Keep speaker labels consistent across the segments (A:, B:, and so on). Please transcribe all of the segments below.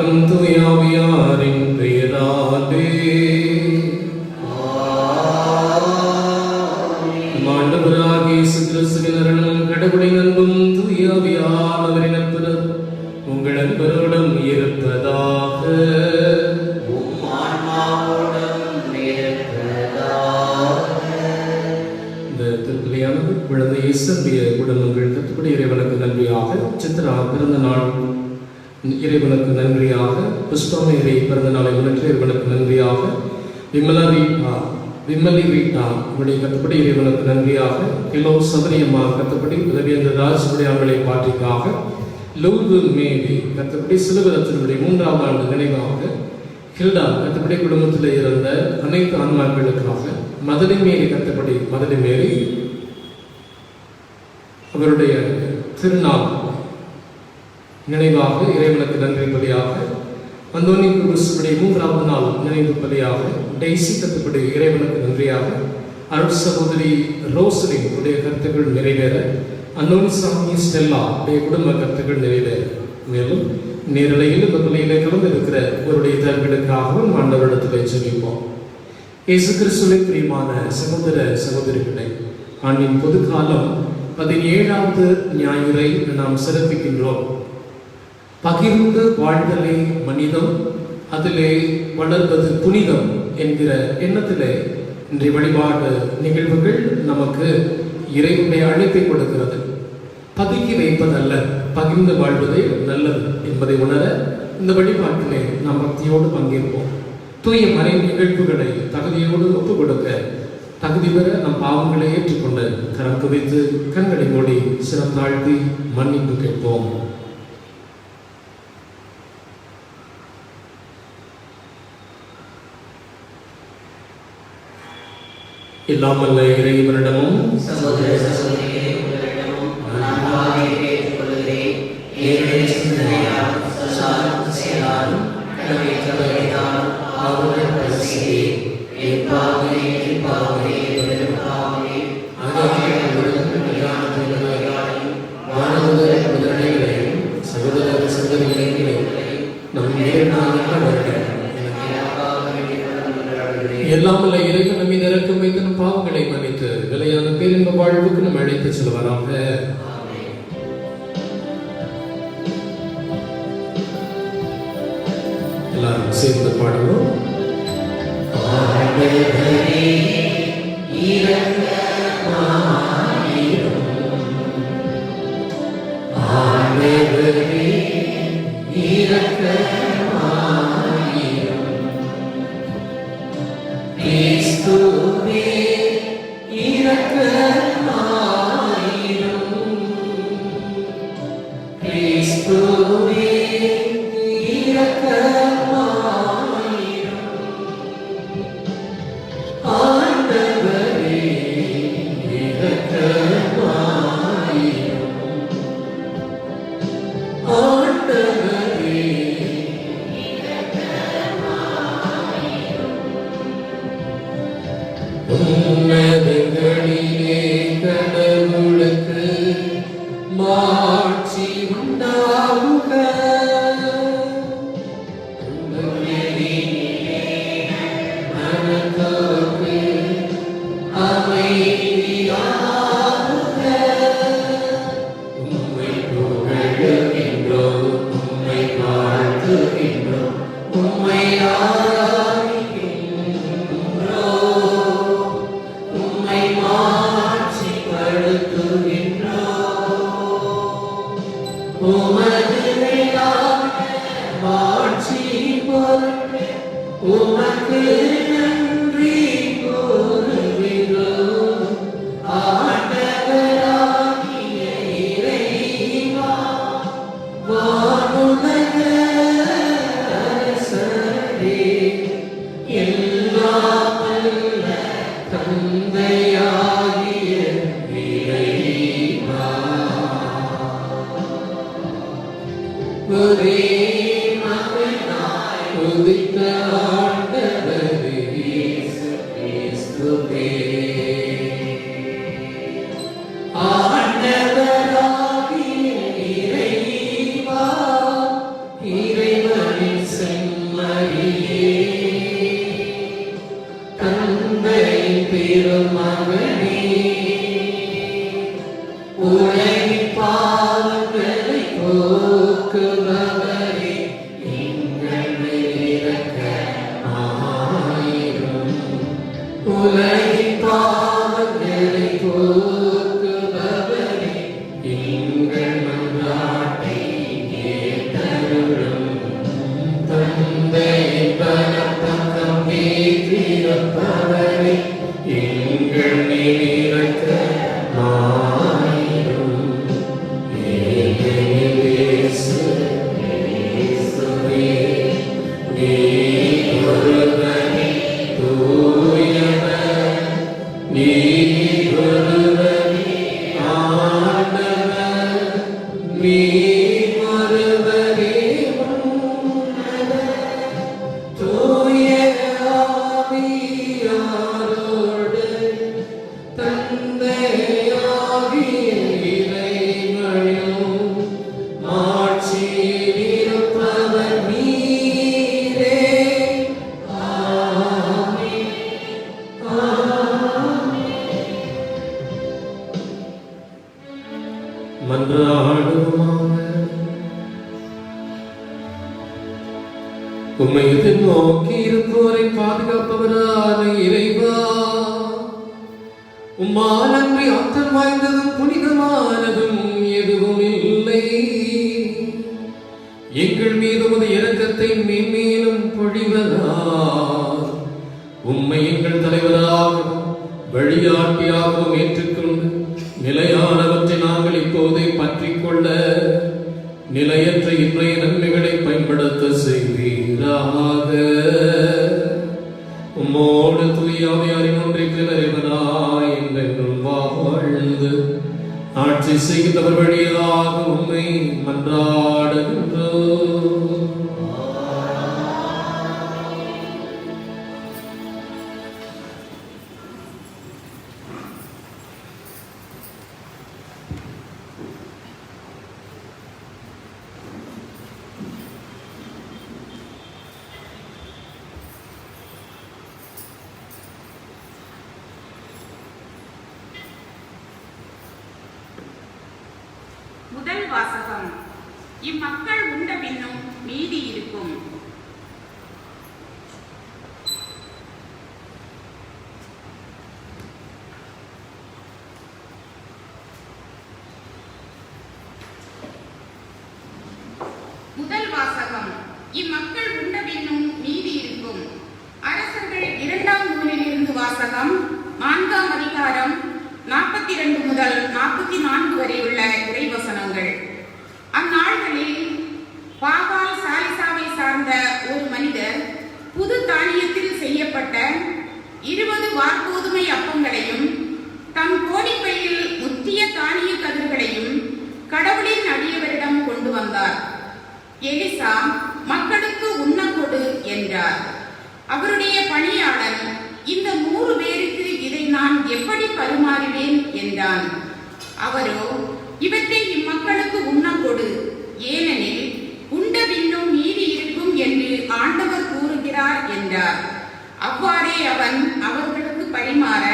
A: மகன் தூயாவியாரின் பெயராலே ஆண்டவராகிய இயேசு கிறிஸ்துவின் அருளும் கடவுளின் அன்பும் தூயாவியார் அவரின் நட்பும் உங்கள் அன்பரோடும் இருப்பதாக. இந்த திருப்பலியானது குழந்தை இயேசுடைய குடும்பங்கள் கத்துப்படி இறைவனுக்கு நன்றியாக, சித்ரா பிறந்த நாள் இறைவனுக்கு நன்றியாக, புஷ்பமேரி பிறந்த நாளை முன்னிட்டு இறைவனுக்கு நன்றியாக, விமலி ரீட்டா இவருடைய கத்துப்படி இறைவனுக்கு நன்றியாக, கிலோ சபரியம்மா கத்துப்படி ரவீந்திர ராஜ் அவர்களை பாட்டிக்காக, லூவு மேரி கத்துப்படி சிலுவரத்தினுடைய 3ஆம் ஆண்டு நினைவாக, ஹில்டா கத்துப்படி குடும்பத்தில் இருந்த அனைத்து ஆன்மாக்களுக்காக, மதலி மேரி கத்துப்படி மதலி மேரி அவருடைய திருநாள் நினைவாக இறைவனுக்கு நன்றி பலியாக, அந்தோனி குருசுடைய 3ஆவது நாள் நினைவு பலியாக, டெய்சி கத்துப்படி இறைவனுக்கு நன்றியாக, அருள் சகோதரி ரோசலின் உடைய கருத்துக்கள் நிறைவேற, அந்தோனி சாமி ஸ்டெல்லா உடைய குடும்ப கருத்துக்கள் நிறைவேற, மேலும் நேரலையில் இந்த பலியிலே கலந்திருக்கிற அவருடைய தர்களுக்காகவும் ஆண்டவரிடத்திலே ஜெபிப்போம். இயேசு கிறிஸ்துவின் பிரியமான சகோதர சகோதரிகளை, ஆண்டின் பொது காலம் 17வது ஞாயிறை நாம் சிறப்பிக்கின்றோம். பகிர்ந்து வாழ்தலே மனிதம், அதிலே வளர்வது புனிதம் என்கிற எண்ணத்திலே இன்றைய வழிபாடு நிகழ்வுகள் நமக்கு இறைவனுடைய அழைப்பை கொடுக்கிறது. பதுக்கி வைப்பதல்ல, பகிர்ந்து வாழ்வதே நல்லது என்பதை உணர இந்த வழிபாட்டிலே நாம் பக்தியோடு பங்கேற்போம். தூய மறை நிகழ்வுகளை தகுதியோடு ஒப்புக் கொடுக்க தகுதி பெற நம் பாவங்களை ஏற்றுக்கொண்டு கரம் குவித்து கண்களை மூடி சிரம் தாழ்த்தி மன்னிப்பு கேட்போம். இல்லாமல்ல இறைவனிடமும்
B: சகோதர சகோதரிகளே உங்களிடமும் நான் பாவியை ஏற்றுக்கொள்கிறேன். என்னுடைய சிந்தனையால் சொல்லாலும் செயலாலும் கடமை தவறினாலும் பாவங்கள் பல செய்தேன். என் பாவமே என் பாவமே பெரும் பாவமே. வானதுதர் முதலைகளையும் சகோதர சகோதரிகளையும் நம்
A: எல்லாமல்ல இறைவன் நம்மை இறக்கம் வைத்து நம் பாவங்களை மன்னித்து விலையான பேரின்ப வாழ்வுக்கு நம்ம அழைத்து செல்வாராக. எல்லாரும் சேர்ந்து பாடுவோம்.
B: ஆண்டவரே
A: நீர் ஒருவரே உன்னத தூய ஆவியாரோடு தந்தையாகிய இறைவனும் மாட்சியில் இருப்பவர் நீரே. ஆமென். மன்றாடுவோமாக. உம்மை எதிர்நோக்கி இருப்போரை பாதுகாப்பவரான இறைவா, உம்மால் அன்றி ஆற்றல் வாய்ந்ததும் புனிதமானதும் எதுவும் இல்லை. எங்கள் மீது உமது இரக்கத்தை மேன்மேலும் பொழிவதால் உம்மை எங்கள் தலைவராகவும் வழிகாட்டியாகவும் ஏற்றுக்கொண்டு நிலையானவற்றை நாங்கள் இப்போதே பற்றிக் கொள்ள நிலையற்ற இன்றைய நன்மைகளை பயன்படுத்த செய்வீராக. உம்மோடு தூயாவியாரின் ஒன்றிற்கு நிறைவனாய் என்றென்றும் வாழ்ந்து ஆட்சி செய்கின்றவர் வழியாக உம்மை மன்றாடுகின்றோம்.
C: முதல் வாசகம். இம்மக்கள் உண்ட பின்னும் மீதி இருக்கும். முதல் வாசகம். இம்மக்கள் உண்ட பின்னும் மீதி இருக்கும். அரசர்கள் 2ஆம் நூலிலிருந்து வாசகம். 4ஆம் அதிகாரம் 42 முதல் 44 வரை உள்ள இறைவசனங்கள். அந்நாள்களில் பாகால் சாலிசாவை சார்ந்த ஒரு மனிதர் புது தானியத்தில் செய்யப்பட்ட 20 வார்கோதுமை அப்பங்களையும் தம் கோணிப்பையில் முற்றிய தானிய கதிர்களையும் கடவுளின் அடியவரிடம் கொண்டு வந்தார். எலிசா, மக்களுக்கு உண்ண கொடு என்றார். அவருடைய பணியாளர், இந்த 100 பேருக்கு இதை நான் எப்படி பரிமாறுவேன் என்றான். அவரோ, இவற்றை இம்மக்களுக்கு உண்ண கொடு, ஏனெனில் உண்ட பின்னும் மீதி இருக்கும் என்று ஆண்டவர் கூறுகிறார் என்றார். அவ்வாறே அவன் அவர்களுக்கு பரிமாற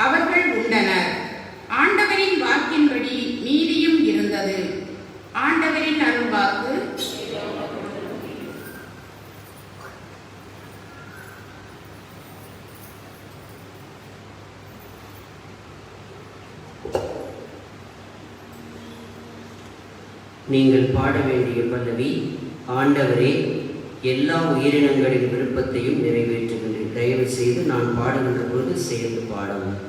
C: அவர்கள் உண்டனர். ஆண்டவரின் வாக்கின்படி மீதியும் இருந்தது. ஆண்டவரின் அருள்வாக்கு.
B: நீங்கள் பாட வேண்டிய பல்லவி, ஆண்டவரே எல்லா உயிரினங்களின் விருப்பத்தையும் நிறைவேற்றுகிறேன். தயவு செய்து நான் பாடுகின்ற பொழுது சேர்ந்து பாடவும்.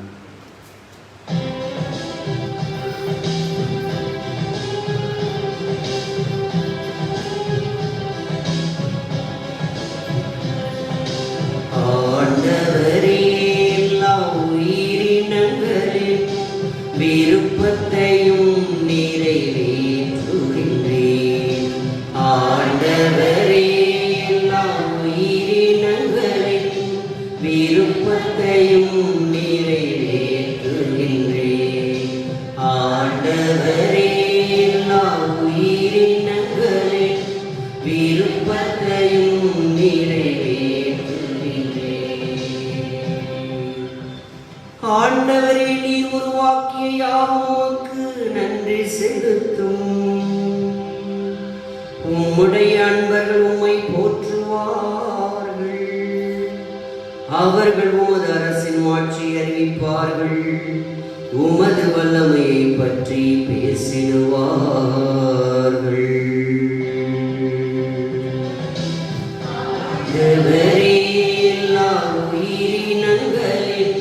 B: ஆண்டவரே எல்லா உயிரினங்களின் விருப்பத்தையும் நிறைவேற்றுகின்றேன். ஆண்டவரே எல்லா உயிரினங்களின் விருப்பத்தையும் நிறைவேற்றுகின்றேன். ஆண்டவரே எல்லா உயிரினங்களின் விருப்பத்தையும் நிறைவேற்றுகின்றேன். ஆண்டவரே நீர் உருவாக்கிய யாவுக்கு நன்றி செலுத்தும். உம்முடைய அன்பர்கள் உம்மை போற்றுவார்கள். அவர்கள் உமது அரசின் ஆட்சி அறிவிப்பார்கள். உமது வல்லமையை பற்றி பேசிடுவார்கள். ஆண்டவரே எல்லா உயிரினங்களின்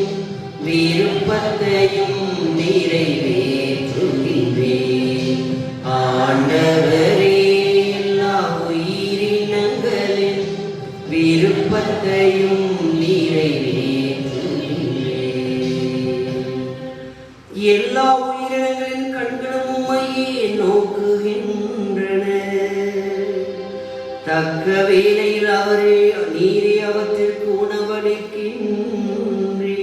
B: விருப்பத்தையும் நிறைவேற்றுகின்றேன். ஆண்டவரே எல்லா உயிரினங்களின் விருப்பத்தையும் நிறைவேற்றுகின்றேன். எல்லா உயிரினங்களின் கண்களும் உம்மை நோக்குகின்றன. தக்க வேளையில் நீரே அவற்றிற்கு உணவளிக்கின்றீ.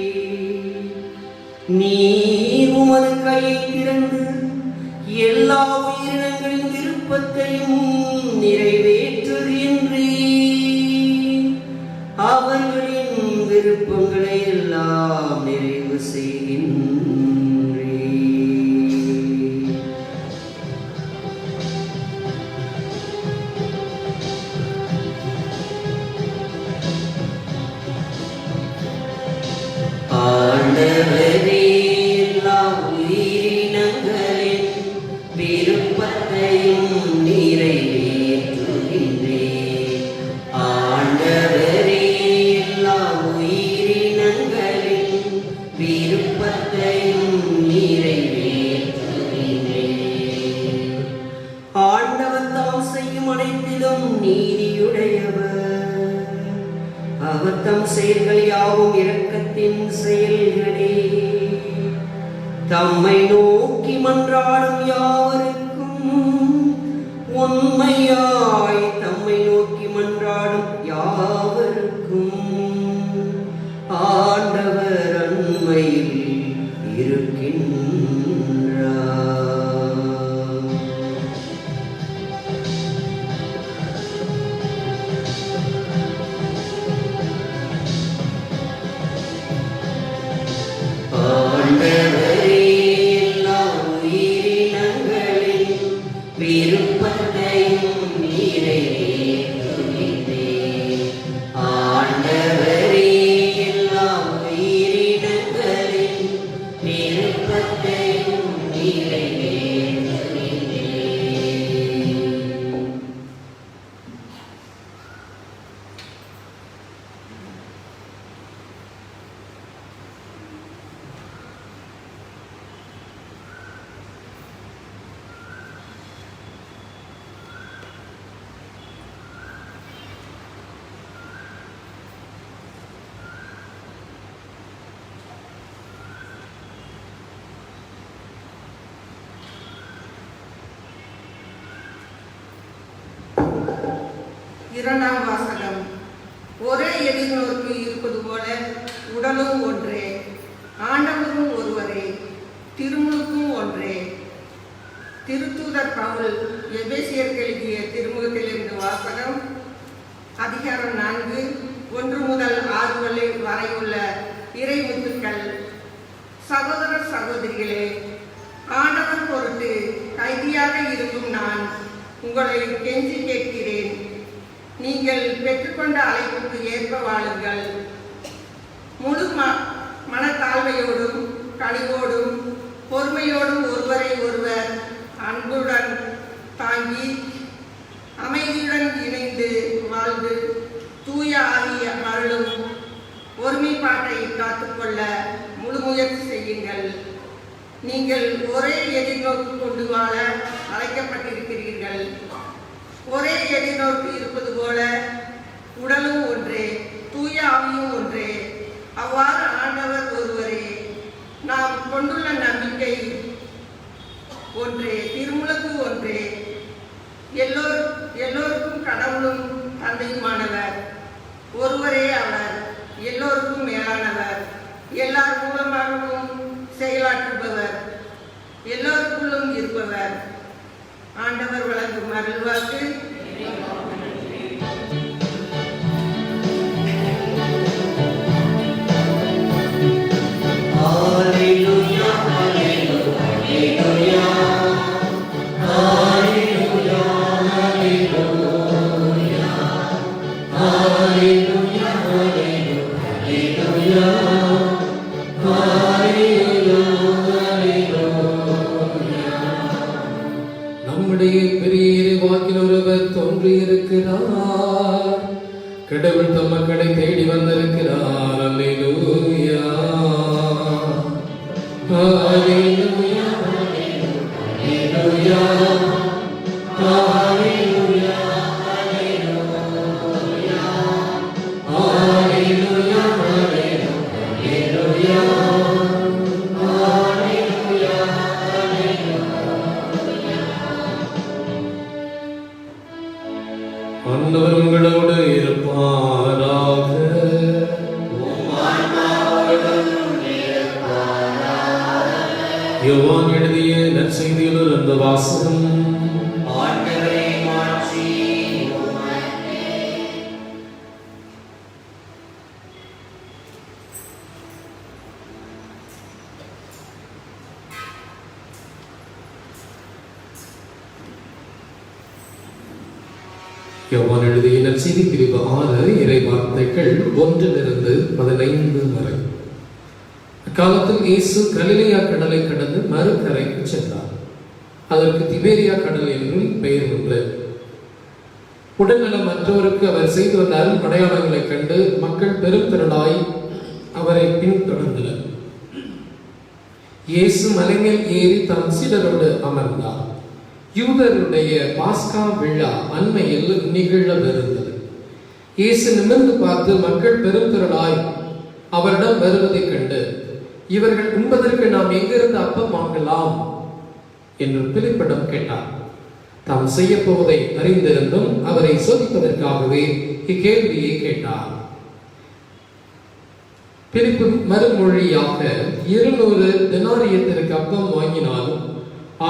B: நீர் உமது கையை திறந்து எல்லா உயிரினங்களின் விருப்பத்தையும் நிறைவேற்றுகின்றீ. அவர்களின் விருப்பங்களை எல்லாம் நிறைவு செய்கின்றீ. ஆண்டவரே, எல்லா உயிரினங்களின் விருப்பத்தையும் நிறைவேற்றுகின்றீர். ஆண்டவரே, எல்லா உயிரினங்களின் விருப்பத்தையும் நிறைவேற்றுகின்றீர். ஆண்டவர் தாம் செய்யும் அனைத்திலும் நீதியுடையவர். அவர் தம் செயல்கள் யாவும் இரக்கத்தின் செயல்களே. தம்மை நோக்கி மன்றாடும் யாவருக்கும் உண்மையாய் தம்மை நோக்கி மன்றாடும் யாவருக்கும் ஆண்டவர் அண்மையில் இருக்கின்றார். ஆண்டவரே, எல்லா உயிரினங்களின் விருப்பத்தையும் நிறைவேற்றுகின்றீர். ஆண்டவரே, எல்லா உயிரினங்களின் விருப்பத்தையும் நிறைவேற்றுகின்றீர்.
D: இரண்டாம் வாசகம். ஒரே எதிர்நோக்கி இருப்பது போல உடலும் ஒன்றே, ஆண்டவரும் ஒருவரே, திருமுழுக்கும் ஒன்றே. திருத்தூதர் பவுல் எபேசியருக்கு எழுதிய திருமுகத்திலிருந்து வாசகம். அதிகாரம் 4, 1 முதல் 6 வரை உள்ள இறைமுத்துக்கள். சகோதர சகோதரிகளே, ஆண்டவர் பொருட்டு கைதியாக இருக்கும் நான் உங்களை கெஞ்சி கேட்கிறேன். நீங்கள் பெற்றுக்கொண்ட அழைப்புக்கு ஏற்ப வாழுங்கள். முழு மனத்தாழ்மையோடும் கனிவோடும் பொறுமையோடும் ஒருவரை ஒருவர் அன்புடன் தாங்கி அமைதியுடன் இணைந்து வாழ்ந்து தூய ஆவிய அருளும் ஒருமைப்பாட்டை காத்துக்கொள்ள முழு முயற்சி செய்யுங்கள். நீங்கள் ஒரே எதிர்நோக்கு கொண்டு வாழ அழைக்கப்பட்டிருக்கிறீர்கள். ஒரே எதிர்நோக்கு இருப்பது போல உடலும் ஒன்றே, தூய ஆவியும் ஒன்றே. அவ்வாறு ஆண்டவர் ஒருவரே. நாம் கொண்டுள்ள நம்பிக்கை ஒன்றே, திருமுழுக்கு ஒன்றே. எல்லோருக்கும் கடவுளும் தந்தையுமானவர் ஒருவரே. அவர் எல்லோருக்கும் மேலானவர், எல்லார் மூலமாகவும் செயலாற்றுபவர், எல்லோருக்குள்ளும் இருப்பவர். ஆண்டவர் வழங்கும் அருள்வாக்கு.
B: ஹல்லேலூயா, ஹல்லேலூயா, ஹல்லேலூயா, ஹல்லேலூயா, ஹல்லேலூயா, ஹல்லேலூயா, ஹல்லேலூயா, ஹல்லேலூயா.
A: நம்முடைய பெரிய இறைவாக்கில் ஒருவர் தோன்றியிருக்கிறார். கடவுள் தம் மக்களை தேடி வந்திருக்கிறார். அல்லேலூயா, அல்லேலூயா, அல்லேலூயா, அல்லேலூயா, அல்லேலூயா, அல்லேலூயா, அல்லேலூயா. யோவான் எழுதிய நற்செய்தியிலிருந்து வாசகம்.
B: ஆண்டவரே மாட்சி உமக்கே.
A: யோவான் எழுதிய நற்செய்தி பிரிவு 6 இறை வார்த்தைகள் 1 15 வரை. அக்காலத்தில் இயேசு கலிலேயா கடலை கடந்து மறுகரைக்கு சென்றார். அதற்கு திபேரியா கடல் என்று பெயர் உண்டு. உடல்நலம் மற்றவருக்கு அவர் செய்து வந்த அருள் அடையாளங்களைக் கண்டு மக்கள் பெரும் திரளாய் அவரை பின்தொடர்ந்தனர். இயேசு மலைமேல் ஏறி தம் சீடரோடு அமர்ந்தார். யூதருடைய பாஸ்கா விழா அண்மையில் நிகழவிருந்தது. இயேசு நிமிர்ந்து பார்த்து மக்கள் பெரும் திரளாய் அவரிடம் வருவதைக் கண்டு, இவர்கள் உண்பதற்கு நாம் எங்கிருந்து அப்பம் வாங்கலாம் என்று பிலிப்பிடம் கேட்டார். தாம் செய்ய போவதை அறிந்திருந்தும் அவரை சோதிப்பதற்காகவே இக்கேள்வியை கேட்டார். பிலிப்பு மறுமொழியாக 200 தெனாரியத்திற்கு அப்பம் வாங்கினாலும்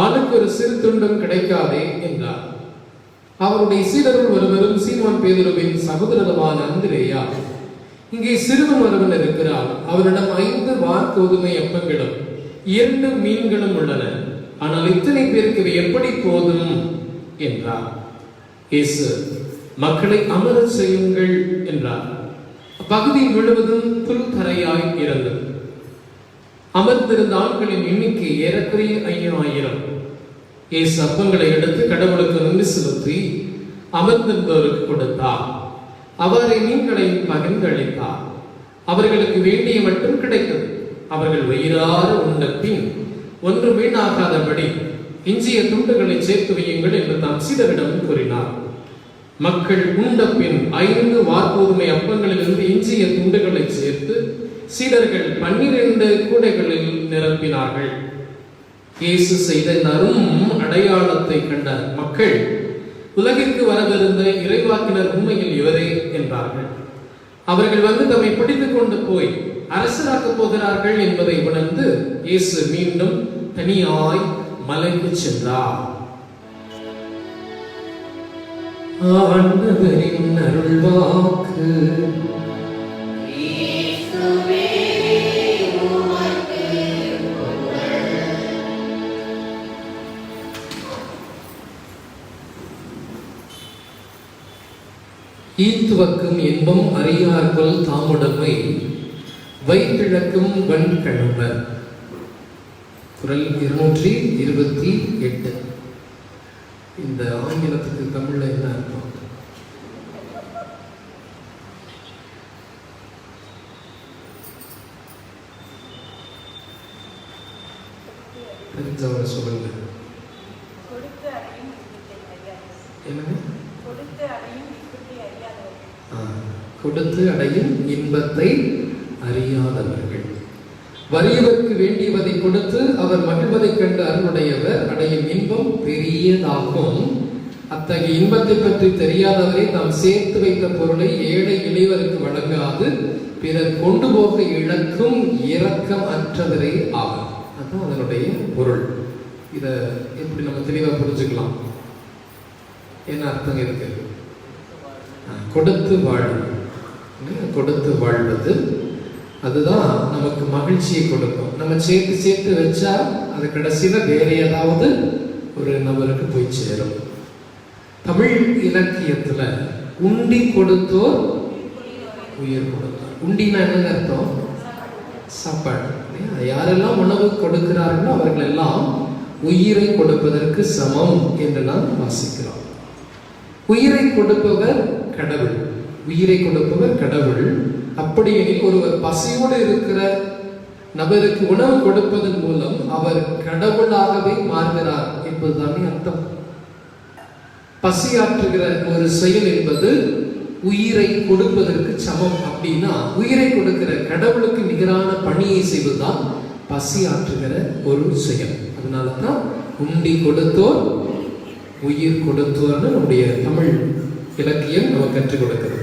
A: ஆளுக்கு ஒரு சிறு துண்டும் கிடைக்காதே என்றார். அவருடைய சீடர்கள் ஒருவரும் சீமோன் பேதுருவின் சகோதரருமான அந்திரேயா, இங்கே சிறுவன் ஒருவன் இருக்கிறான், அவரிடம் 5 வார்கோதுமை அப்பங்களும் 2 மீன்களும் உள்ளன, ஆனால் இத்தனை பேருக்கு இவை எப்படி போதும் என்றார். இயேசு, மக்களை அமரச் செய்யுங்கள் என்றார். அப்பகுதி முழுவதும் புல் தரையாய் இருந்தது. அமர்ந்திருந்த ஆட்களின் எண்ணிக்கை ஏறக்குறைய 5000. இயேசு அப்பங்களை எடுத்து கடவுளுக்கு நன்றி செலுத்தி அமர்ந்திருந்தோருக்கு கொடுத்தார். அவரை மீன்களையும் பகிர்ந்தளித்தார். அவர்களுக்கு வேண்டிய மட்டும் கிடைத்தது. அவர்கள் வயிறார உண்ட பின் ஒன்று வீணாகாதபடி எஞ்சிய துண்டுகளை சேர்த்து வையுங்கள் என்று தாம் சீடரிடம் கூறினார். மக்கள் உண்ட பின் 5 வார்கோதுமை அப்பங்களிலிருந்து எஞ்சிய துண்டுகளை சேர்த்து சீடர்கள் 12 கூடைகளில் நிரப்பினார்கள். இயேசு செய்த நரும் அடையாளத்தை கண்ட மக்கள், உலகிற்கு வரவிருந்த இறைவாக்கினர் உண்மையில் இவரே என்றார்கள். அவர்கள் வந்து தம்மை பிடித்துக் கொண்டு போய் அரசராக்கப் போகிறார்கள் என்பதை உணர்ந்து இயேசு மீண்டும் தனியாய் மலைக்கு சென்றார். ஆண்டவரின் அருள்வாக்கு. ஈத்துவக்கும் இன்பம் அறியார்கள் தாமுடமை வைத்திழக்கும் வன்கணவர். குறள் 228. இந்த ஆங்கிலத்துக்கு தமிழ்ல என்ன அர்த்தம்? தெரிஞ்சவரை சொல்லுங்க. என்னங்க? கொடுத்து அடையும் இன்பத்தை அறியாதவர்கள். வறியவருக்கு வேண்டியவதை கொடுத்து அவர் மகிழ்வதைக் கண்டு அருளுடையவர் அடையும் இன்பம் பெரியதாகும். அத்தகைய இன்பத்தை பற்றி தெரியாதவரை நாம் சேர்த்து வைத்த பொருளை ஏழை எளியவருக்கு வழங்காது பிறர் கொண்டு போக இழக்கும் இரக்கம் அற்றவரே ஆகும். அதுதான் அதனுடைய பொருள். இதை எப்படி நம்ம தெளிவாக புரிஞ்சுக்கலாம்? என்ன அர்த்தம் இருக்கு? கொடுத்து வாழ்வது, கொடுத்து வாழ்வது அதுதான் நமக்கு மகிழ்ச்சியை கொடுக்கும். நம்ம சேர்த்து சேர்த்து வச்சா அது கடைசியில வேற ஏதாவது ஒரு நபருக்கு போய் சேரும். தமிழ் இலக்கியத்துல உண்டி கொடுத்தோர் உயிர் கொடுத்தார். உண்டினா என்ன அர்த்தம்? சாப்பாடு. யாரெல்லாம் உணவு கொடுக்கிறார்களோ அவர்கள் எல்லாம் உயிரை கொடுப்பதற்கு சமம் என்று நாம் வாசிக்கிறோம். உயிரை கொடுப்பவர் கடவுள். உயிரை கொடுப்பவர் கடவுள். அப்படியெனில் ஒருவர் பசியோடு இருக்கிற நபருக்கு உணவு கொடுப்பதன் மூலம் அவர் கடவுளாகவே மாறுகிறார் என்பதுதானே அர்த்தம். பசியாற்றுகிற ஒரு செயல் என்பது உயிரை கொடுப்பதற்கு சமம். அப்படின்னா உயிரை கொடுக்கிற கடவுளுக்கு நிகரான பணியை செய்வதுதான் பசியாற்றுகிற ஒரு செயல். அதனாலதான் உண்டி கொடுத்தோர் உயிர் கொடுத்தோர்னு நம்முடைய தமிழ் இலக்கியம் நமக்கு கற்றுக் கொடுக்கிறது.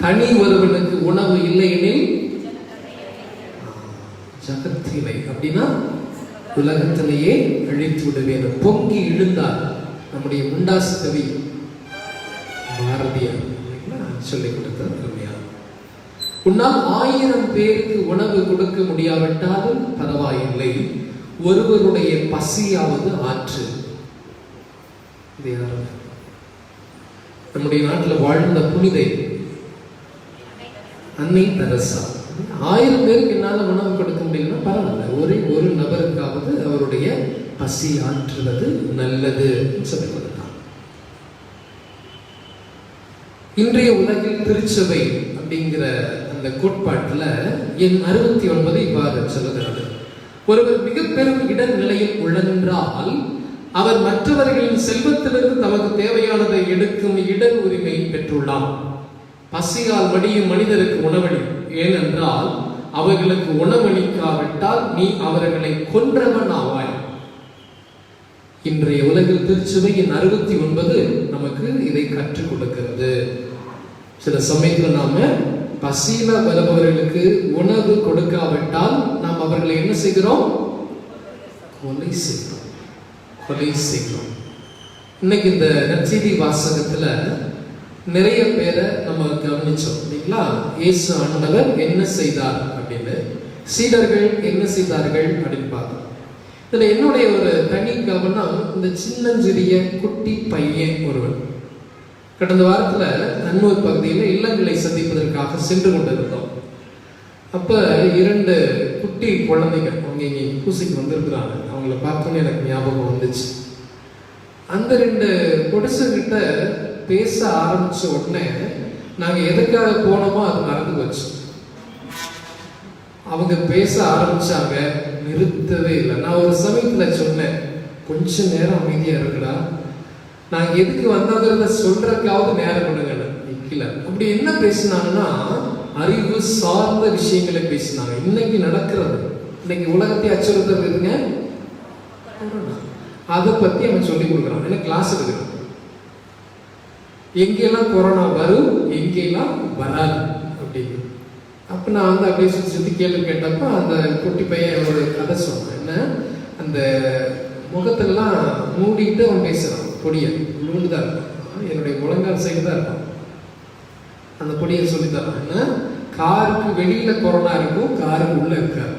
A: தனி ஒருவனுக்கு உணவு இல்லையெனில் ஜகத்தை இல்லை. அப்படின்னா உலகத்திலேயே அழித்து விடுவேன். பொங்கி எழுந்தார் நம்முடைய முண்டாசு கவி பாரதியார் சொல்லிக் கொடுத்த அருமையா. உன்னால் 1000 பேருக்கு உணவு கொடுக்க முடியாவிட்டாலும் பரவாயில்லை, ஒருவருடைய பசியாவது ஆற்று. இது யாரு? நம்முடைய நாட்டில் வாழ்ந்த புனிதை அன்னை தெரசா. 1000 பேருக்கு என்னால உணவு கொடுக்க முடியலன்னா பரவாயில்ல, ஒரு நபருக்காவது அவருடைய பசி ஆற்றுவது நல்லது சொல்லிக் கொடுத்தார். இன்றைய உலகில் திருச்சபை அப்படிங்கிற அந்த கோட்பாட்டில் எண் 69 இவ்வாறு சொல்லுகிறது. ஒருவர் மிக பெரும் இடநிலையில் உள்ளென்றால் அவர் மற்றவர்களின் செல்வத்திலிருந்து தமக்கு தேவையானதை எடுக்கும் இட உரிமை பெற்றுள்ளார். பசியால் மடியும் மனிதருக்கு உணவளி, ஏனென்றால் அவர்களுக்கு உணவளிக்காவிட்டால் நீ அவர்களை கொன்றவன் ஆவாய். இன்றைய உலகில் திருச்சபையின் 69 நமக்கு இதை கற்றுக் கொடுக்கிறது. சில சமயத்தில் நாம பசியில வருபவர்களுக்கு உணவு கொடுக்காவிட்டால் நாம் அவர்களை என்ன செய்கிறோம்? கொலை செய்கிறோம். இன்னைக்கு இந்த நற்செய்தி வாசகத்துல நிறைய பேரை நம்ம கவனிச்சோம் இல்லைங்களா? இயேசு ஆண்டவர் என்ன செய்தார் அப்படின்னு, சீடர்கள் என்ன செய்தார்கள் அப்படின்னு பார்த்தோம். இதுல என்னுடைய ஒரு தனி கவனம் இந்த சின்னஞ்சிறிய குட்டி பையன் ஒருவன். கடந்த வாரத்துல அன்னூர் பகுதியில் இல்லங்களை சந்திப்பதற்கு சென்று கொண்டிருந்தோம். அப்ப 2 குட்டி குழந்தைங்க அவங்க இங்கே பூசிக்கு வந்திருக்கிறாங்க. அவங்கள பார்த்தோன்னே எனக்கு ஞாபகம் வந்துச்சு. அந்த 2 பொடிசுகிட்ட பேச ஆரம்பிச்ச உடனே நாங்க எதுக்காக போனோமோ அது மறந்து போச்சு. அவங்க பேச ஆரம்பிச்சாங்க, நிறுத்தவே இல்லை. நான் ஒரு சமயத்துல சொன்னேன், கொஞ்ச நேரம் அமைதியா இருக்குடா, நாங்க எதுக்கு வந்தாங்கிறத சொல்றதுக்காவது நேரம் கொடுங்க. அப்படி என்ன பேசினாங்கன்னா அறிவு சார்ந்த விஷயங்களை பேசினாங்க. இன்னைக்கு நடக்கிறது, இன்னைக்கு உலகத்தை அச்சுறுத்துறதுங்க அதை பத்தி அவன் சொல்லி கொடுக்குறான். எனக்கு கிளாஸ் எடுக்கிறான். எங்கெல்லாம் கொரோனா வரும், எங்கெல்லாம் வராது அப்படின்னு. அப்ப நான் அப்படியே சுத்தி கேள்வி கேட்டப்ப அந்த குட்டி பையன் ஒரு கதை சொன்னான். என்ன, அந்த முகத்தெல்லாம் மூடிட்டு அவன் பேசுறான். பொடியை விழுந்துதான் இருப்பான், என்னுடைய முழங்கால் சைடு தான் இருப்பான். அந்த பொடியை சொல்லி தரான். என்ன, காருக்கு வெளியில கொரோனா இருக்கும், காருக்கு உள்ள இருக்காரு.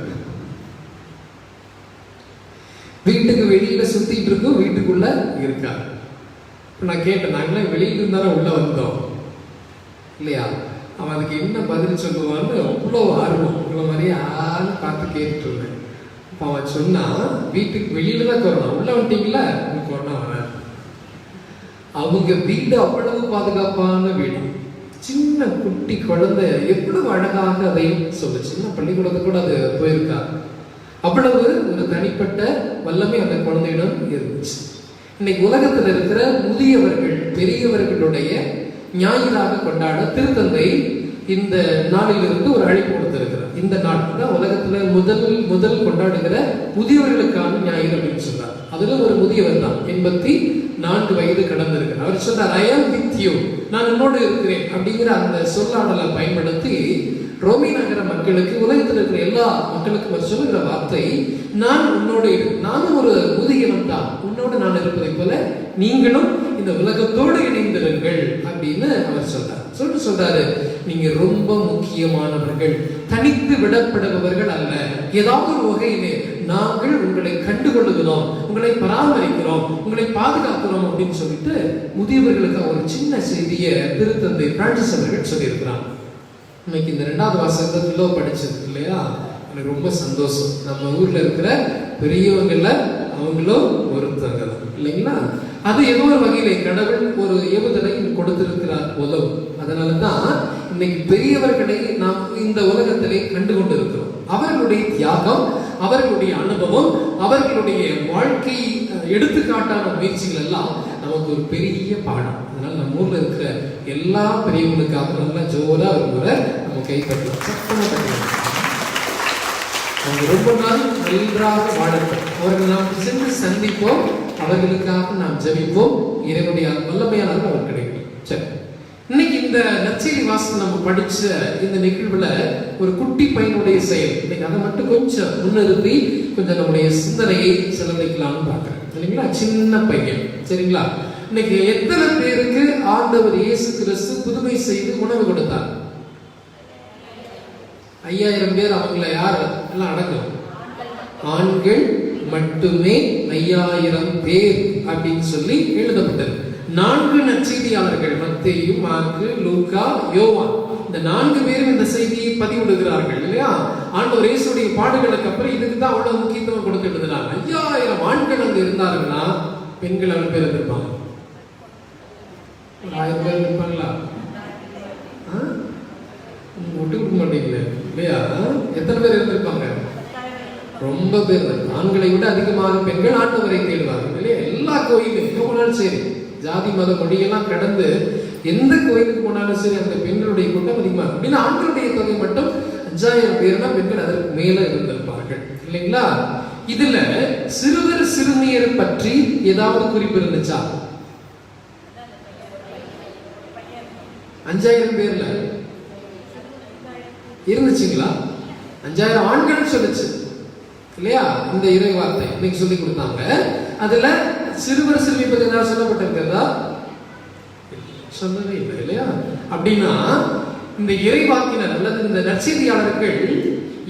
A: வீட்டுக்கு வெளியில சுத்திட்டு இருக்கும், வீட்டுக்குள்ள இருக்காரு. நான் கேட்டேன், நாங்களாம் வெளியில இருந்தாலும் உள்ள வந்தோம் இல்லையா? அவன் அதுக்கு என்ன பதில் சொல்லுவான்னு அவ்வளோ ஆர்வம், உங்களை மாதிரியே ஆள் பார்த்து கேட்டுட்டு இருந்தேன். அப்போ அவன் சொன்னா, வீட்டுக்கு வெளியில தான் கொரோனா, உள்ள வந்துட்டீங்களா கொரோனா வராது. அவங்க வீடு அவ்வளவு பாதுகாப்பான வீடு. சின்ன குட்டி குழந்தை எவ்வளவு அழகாக அதை சொல்லு. சின்ன பள்ளிக்கூடத்தை கூட அது போயிருக்கா. அவ்வளவு ஒரு தனிப்பட்ட வல்லமை அந்த குழந்தையிடம் இருந்துச்சு. இன்னைக்கு உலகத்தில் இருக்கிற முதியவர்கள் பெரியவர்களுடைய ஞாயிறாக கொண்டாட திருத்தந்தை இந்த நாளிலிருந்து ஒரு அழைப்பு கொடுத்திருக்கிறார். இந்த நாள் தான் உலகத்துல முதல் கொண்டாடுகிற முதியவர்களுக்கான ஞாயிறு அப்படின்னு சொல்றார். அதுல ஒரு முதியவர் தான் 84 வயது கடந்திருக்கிறார். அவர் சொல்றார், ஐ ஆம் வித் யூ, நான் என்னோடு இருக்கிறேன் அப்படிங்கிற அந்த சொல்லாடலை பயன்படுத்தி ரோமி நகர மக்களுக்கு, உலகத்தில் இருக்கிற எல்லா மக்களுக்கும் அவர் சொல்லுகிற வார்த்தை, நான் உன்னோடு, நானும் ஒரு முதியவன் தான், உன்னோடு நான் இருப்பதை போல நீங்களும் இந்த உலகத்தோடு இணைந்திருங்கள் அப்படின்னு அவர் சொல்றார். சொல்றாரு, நீங்க ரொம்ப முக்கியமானவர்கள், தனித்து விடப்படுபவர்கள் அல்ல. ஏதாவது ஒரு வகையிலே நாங்கள் உங்களை கண்டுகொள்ளுகிறோம், உங்களை பராமரிக்கிறோம், உங்களை பாதுகாக்கிறோம் அப்படின்னு சொல்லிட்டு முதியவர்களுக்கு ஒரு சின்ன செய்தியை திருத்தந்தை பிரான்சிஸ் அவர்கள் சொல்லியிருக்கிறார். இன்னைக்கு இந்த 2வது வாசகத்துல படிச்சது இல்லையா, எனக்கு ரொம்ப சந்தோஷம். நம்ம ஊர்ல இருக்கிற பெரியவங்கள்ல அவங்களும் ஒருத்தங்க இல்லைங்களா? அது ஏதோ ஒரு வகையிலே கடவுள் ஒரு ஏவுதலை கொடுத்திருக்கிறார் உதவும். அதனாலதான் இன்னைக்கு பெரியவர்களை நாம் இந்த உலகத்திலே கண்டு கொண்டு இருக்கிறோம். அவர்களுடைய தியாகம், அவர்களுடைய அனுபவம், அவர்களுடைய வாழ்க்கை எடுத்துக்காட்டான முயற்சிகள் எல்லாம் நமக்கு ஒரு பெரிய பாடம். அதனால நம்ம ஊர்ல இருக்கிற எல்லா பெரியவங்களுக்காக நல்லா ஜோரா ஒரு முறை நம்ம கைப்பற்றலாம், சத்தமா கட்டலாம். அவங்க ரொம்ப நாள் நன்றாக வாழட்டும். அவர்கள் நாம் சென்று சந்திப்போம், அவர்களுக்காக நாம் ஜெபிப்போம். இறைவனுடைய வல்லமையாளர்கள் அவர் கிடைக்கும். சரி, இன்னைக்கு இந்த நற்செய்தி வாசகம் நம்ம படிச்ச இந்த நிகழ்வுல ஒரு குட்டி பையனுடைய செயல், இன்னைக்கு அதை மட்டும் கொஞ்சம் முன்னிறுத்தி கொஞ்சம் நம்முடைய சிந்தனையை செலவழிக்கலாம்னு பார்க்கிறேன். சரிங்களா? சின்ன பையன். சரிங்களா? இன்னைக்கு எத்தனை பேருக்கு ஆண்டவர் இயேசு கிறிஸ்து புதுமை செய்து உணவு கொடுத்தார்? 5000 பேர். அவங்கள யார் எல்லாம் அடங்கும்? ஆண்கள் மட்டுமே 5000 பேர் அப்படின்னு சொல்லி எழுதப்பட்டது. 4 நற்செய்தியாளர்கள், மத்தேயு, மார்க்கு, லூக்கா, யோவான், இந்த 4 பேரும் இந்த செய்தியை பதிவிடுகிறார்கள் இல்லையா? ஆண்டவர் இயேசுடைய பாடுகளுக்கு அப்புறம் இதுக்கு தான் அவ்வளவு முக்கியத்துவம் கொடுத்துட்டு 5000 ஆண்கள் அங்க இருந்தாருன்னா பெண்கள் அவ்வளவு பேர் இருந்திருப்பாங்க. 1000 பேர் இருப்பாங்களா? விட்டு கொடுக்க மாட்டீங்களே இல்லையா? எத்தனை பேர் இருந்திருப்பாங்க? ரொம்ப பேர். ஆண்களை விட அதிகமாக பெண்கள் ஆண்டவரை தேடுவார்கள் இல்லையா? எல்லா கோயிலும் எங்க போனாலும் சரி, ஜாதி மத மொழியெல்லாம் கடந்து எந்த கோயிலுக்கு போனாலும் சரி அந்த பெண்களுடைய கூட்டம் அதிகமாக அப்படின்னா ஆண்களுடைய தொகை மட்டும் 5000 பேர்னா பெண்கள் அதற்கு மேல இருந்திருப்பார்கள் இல்லைங்களா? இதுல சிறுவர் சிறுமியர் பற்றி ஏதாவது குறிப்பு இருந்துச்சா? 5000 பேர்ல இருந்துச்சுங்களா? 5000 ஆண்கள் சொல்லுச்சு இல்லையா? இந்த இறை வார்த்தை இன்னைக்கு சொல்லி கொடுத்தாங்க. அதுல சிறுவர் சிறுமி பத்தி ஏதாவது சொல்லப்பட்டிருக்கிறதா? சொல்லவே இல்லை இல்லையா? அப்படின்னா இந்த இறைவாக்கினர் அல்லது இந்த நற்செய்தியாளர்கள்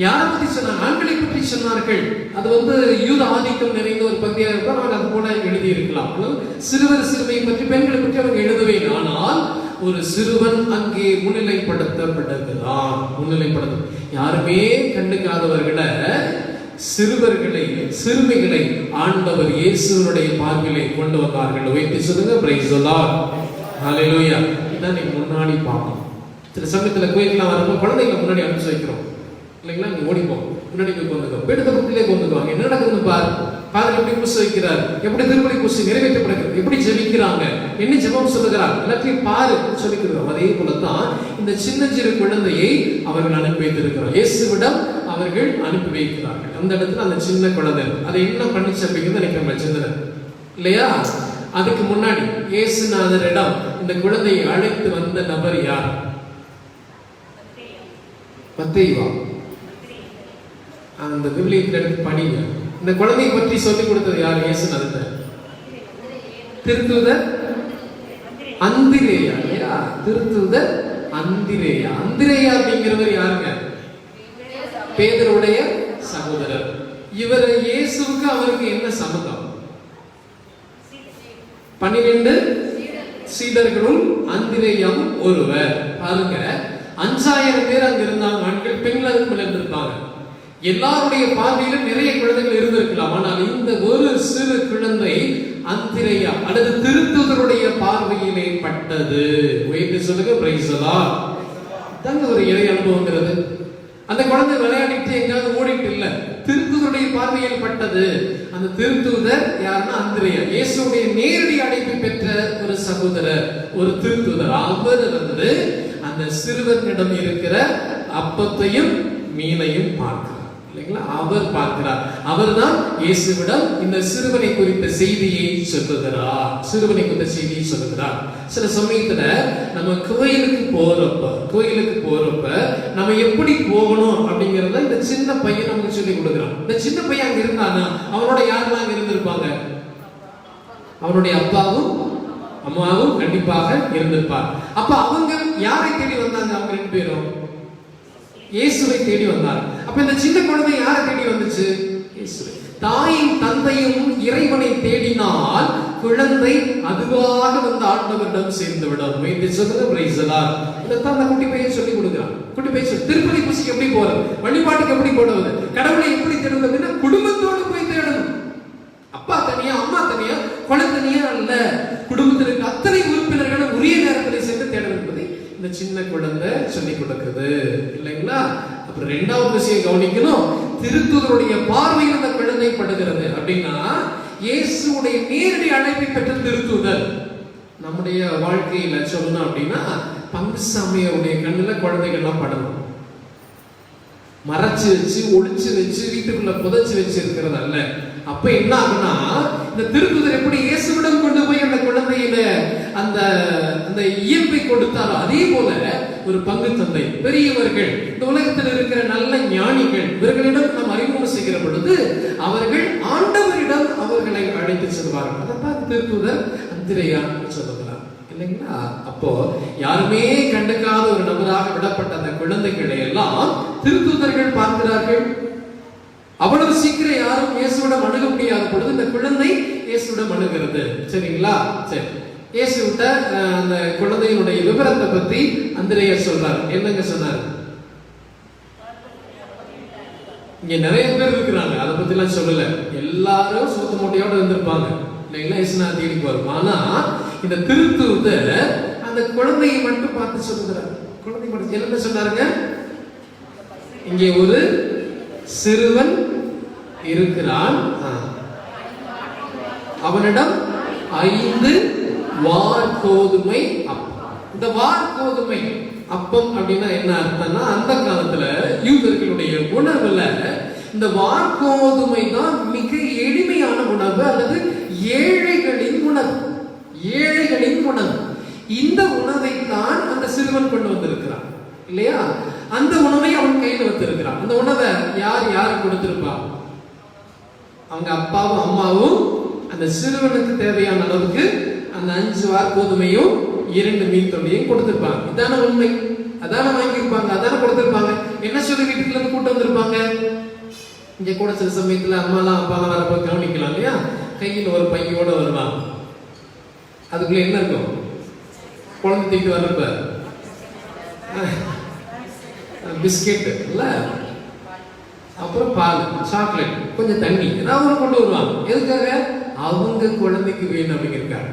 A: யாரை பற்றி சொன்னாங்க? ஆண்களை பற்றி சொன்னார்கள். அது யூத ஆதிக்கம் நிறைந்த ஒரு பகுதியாக இருப்பார். அவங்க அது போல எழுதி இருக்கலாம். சிறுவர் சிறுமியை பற்றி பெண்களை பற்றி அவங்க எழுதவே. ஆனால் ஒரு சிறுவன் அங்கே முன்னிலைப்படுத்தப்பட்டிருக்கிறான். யாருமே கண்டுக்காதவர்களை, சிறுவர்களை, சிறுமிகளை ஆண்டவர் இயேசுவினுடைய பார்வையிலே கொண்டு வந்தார்கள். வைத்து சொல்லுங்க, பிரைஸ் தி லார்ட், ஹalleluya. இதான் நீங்க முன்னாடி பார்க்கணும். சில சமயத்துல கோயிலுக்குலாம் வரும்போது குழந்தைகளை முன்னாடி அனுப்பிச்சு வைக்கிறோம் இல்லைங்களா? நீங்க ஓடிப்போம், முன்னாடி போய் கொண்டுக்கோ, பேடுத்த பக்கத்திலே கொண்டுக்குவாங்க. என்ன நடக்குதுன்னு பாரு. பாதர் எப்படி குசு வைக்கிறார், எப்படி திருப்பலி குசு நிறைவேற்றப்படுகிறது, எப்படி ஜெபிக்கிறாங்க, என்ன ஜெபம் சொல்லுகிறார், எல்லாத்தையும் பாரு சொல்லிக்கிறோம். அதே போலத்தான் இந்த சின்ன சிறு குழந்தையை அவர்கள் அனுப்பி வைத்திருக்கிறார். இயேசுவிடம் அவர்கள் அனுப்பி வைக்கிறார்கள். அந்த இடத்துல அந்த சின்ன குழந்தை அதை என்ன பண்ணிச்சு அப்படிங்கிறது எனக்கு நம்ம சிந்தனை இல்லையா? அதுக்கு முன்னாடி இயேசுநாதரிடம் இந்த குழந்தையை அழைத்து வந்த நபர் யார்? மத்தேயுவா? அந்த விவிலியத்தில் எடுத்து படிங்க. இந்த குழந்தையை பற்றி சொல்லிக் கொடுத்தது யார்? இயேசுநாதர். திருத்தூதர் அந்திரேயா இல்லையா? திருத்தூதர் அந்திரேயா. அந்திரேயா அப்படிங்கிறவர் யாருங்க? பேதுருடைய சகோதரர். இவர் இயேசுவுக்கு அவருக்கு என்ன சம்பந்தம்? 12 சீடர்களும் அந்திரேயாவும் ஒருவர். பாருங்க, 5000 பேர் அங்க இருந்தாங்க. ஆண்கள் பெண்களுக்கு மேல இருந்திருப்பாங்க. எல்லாருடைய பார்வையிலும் நிறைய குழந்தைகள் இருந்திருக்கலாம். ஆனால் இந்த ஒரு சிறு குழந்தை அந்திரேயா அல்லது திருத்தூதருடைய பார்வையிலே பட்டது. வைத்து சொல்லுங்க, பிரைஸ் தி லார்ட். தாங்க ஒரு இறை அனுபவங்கிறது. அந்த குழந்தை விளையாடிட்டு எங்காவது ஓடிட்டு இல்ல, திருத்தூதருடைய பார்வையில் பட்டது. அந்த திருத்தூதர் யாருன்னா அந்திரேயா, இயேசுடைய நேரடி அழைப்பை பெற்ற ஒரு சகோதரர், ஒரு திருத்தூதர். அவர் அந்த சிறுவனிடம் இருக்கிற அப்பத்தையும் மீனையும் பார்க்கிறார் இல்லைங்களா? அவர் பார்க்கிறார். அவர்தான் இயேசுவிடம் இந்த சிறுவனை குறித்த செய்தியை சொல்லுகிறார். சிறுவனை குறித்த செய்தியை சொல்லுகிறார். சில சமயத்துல நம்ம கோயிலுக்கு போறப்ப நம்ம எப்படி போகணும் அப்படிங்கறத இந்த சின்ன பையன் நமக்கு சொல்லி கொடுக்கிறான். இந்த சின்ன பையன் அங்க இருந்தானா அவனோட யாரெல்லாம் அங்க இருந்திருப்பாங்க? அவனுடைய அப்பாவும் அம்மாவும் கண்டிப்பாக இருந்திருப்பார். அப்ப அவங்க யாரை தேடி வந்தாங்க? அவங்க 2 பேரும் இயேசுவை தேடி வந்தார். அப்ப இந்த சின்ன குழந்தை யாரை தேடி வந்துச்சு? இயேசுவை. தாயும் தந்தையும் இறைவனை தேடினால் குழந்தை அதுவாக வந்து ஆண்டவரிடம் சேர்ந்து விடும். வைத்து சொல்லுங்க, பிரைஸ் தி லார்ட். இதைத்தான் அந்த குட்டி பையன் சொல்லி கொடுக்கிறான். குட்டி பையன் திருப்பதி பூசைக்கு எப்படி போறது, வழிபாட்டுக்கு எப்படி போடுவது, கடவுளை எப்படி தேடுவது அப்படின்னா குடும்பத்தோடு போய் தேடணும். அப்பா தனியா, அம்மா தனியா, குழந்தை தனியா அல்ல. குடும்பத்தில் இருக்க அத்தனை உறுப்பினர்களும் உரிய நேரத்தில் சென்று தேட என்பதை இந்த சின்ன குழந்தை சொல்லிக் கொடுக்குது இல்லைங்களா? அப்புறம் 2வது விஷயம் கவனிக்கணும். திருத்தூதருடைய பார்வையில் அந்த குழந்தை படுகிறது அப்படின்னா இயேசுடைய நேரடி அழைப்பை பெற்ற திருத்தூதர். நம்முடைய வாழ்க்கையில சொல்லணும் அப்படின்னா பங்குசாமியுடைய கண்ணுல குழந்தைகள்லாம் படணும். மறைச்சு வச்சு, ஒளிச்சு வச்சு, வீட்டுக்குள்ள புதைச்சு வச்சு இருக்கிறது அல்ல. அப்ப என்ன ஆகுனா இந்த திருத்தூதர் எப்படி இயேசுவிடம் கொண்டு போய் அந்த குழந்தையில அந்த அந்த இயல்பை கொடுத்தாரோ அதே போல ஒரு பங்கு தந்தை, பெரியவர்கள், இந்த உலகத்தில் இருக்கிற நல்ல ஞானிகள், இவர்களிடம் நாம் அறிமுகம் செய்கிற பொழுது அவர்கள் ஆண்டவரிடம் அவர்களை அழைத்து செல்வார்கள். அதைத்தான் திருத்தூதர் அந்திரேயான் சொல்லுகிறார் இல்லைங்களா? அப்போ யாருமே கண்டுக்காத ஒரு நபராக விடப்பட்ட அந்த குழந்தைகளை எல்லாம் திருத்தூதர்கள் பார்க்கிறார்கள். அவ்வளவு சீக்கிரம் யாரும் இயேசுவிடம் அணுக முடியாத பொழுது இந்த குழந்தை இயேசுவிடம் அணுகிறது. சரிங்களா? சரி, இயேசுவிட்ட அந்த குழந்தையினுடைய விவரத்தை பத்தி அந்திரேயர் சொல்றாரு. என்னங்க சொன்னார்? இங்க நிறைய பேர் இருக்கிறாங்க, அதை பத்தி எல்லாம் சொல்லல. எல்லாரும் சோத்து மூட்டையோட இருந்திருப்பாங்க இல்லைங்களா? இயேசுனா தேடிக்கு வரும். ஆனா இந்த திருத்தூதர் அந்த குழந்தையை மட்டும் பார்த்து சொல்லுகிறார். குழந்தை மட்டும் என்ன சொன்னாருங்க? இங்கே ஒரு சிறுவன் இருக்கிறான், அவனிடம் 5 வார்கோதுமை அப்பம். இந்த வார்கோதுமை அப்பம் அப்படின்னா என்ன அர்த்தம்னா, அந்த காலத்துல யூதர்களுடைய உணவுல இந்த வார்கோதுமை தான் மிக எளிமையான உணவு, அல்லது ஏழைகளின் உணவு. ஏழைகளின் உணவு. இந்த உணவை தான் அந்த சிறுவன் கொண்டு வந்திருக்கிறான் இல்லையா? அந்த உணவை அவன் கையில் வைத்திருக்கிறான். அந்த உணவை யார் கொடுத்திருப்பா? அவங்க அப்பாவும் அம்மாவும் அந்த சிறுவனுக்கு தேவையான அளவுக்கு அந்த 5 வார்கோதுமையும் 2 மீன் தொண்டியும் கொடுத்திருப்பாங்க. இதான உண்மை. அதான வாங்கியிருப்பாங்க, அதான கொடுத்திருப்பாங்க. என்ன சொல்லி வீட்டுல இருந்து கூட்டு வந்திருப்பாங்க? இங்க கூட சில சமயத்துல அம்மாலாம் அப்பாலாம் வரப்போ கவனிக்கலாம் இல்லையா? கையில் ஒரு பையோட வருவாங்க. அதுக்குள்ள என்ன இருக்கும்? குழந்தை தூக்கிட்டு வர்றப்ப பிஸ்கெட் இல்ல, அப்புறம் பால், சாக்லேட், கொஞ்சம் தண்ணி ஏதாவது கொண்டு வருவாங்க. எதுக்காக? அவங்க குழந்தைக்கு வேணும் அப்படிங்கிறாங்க.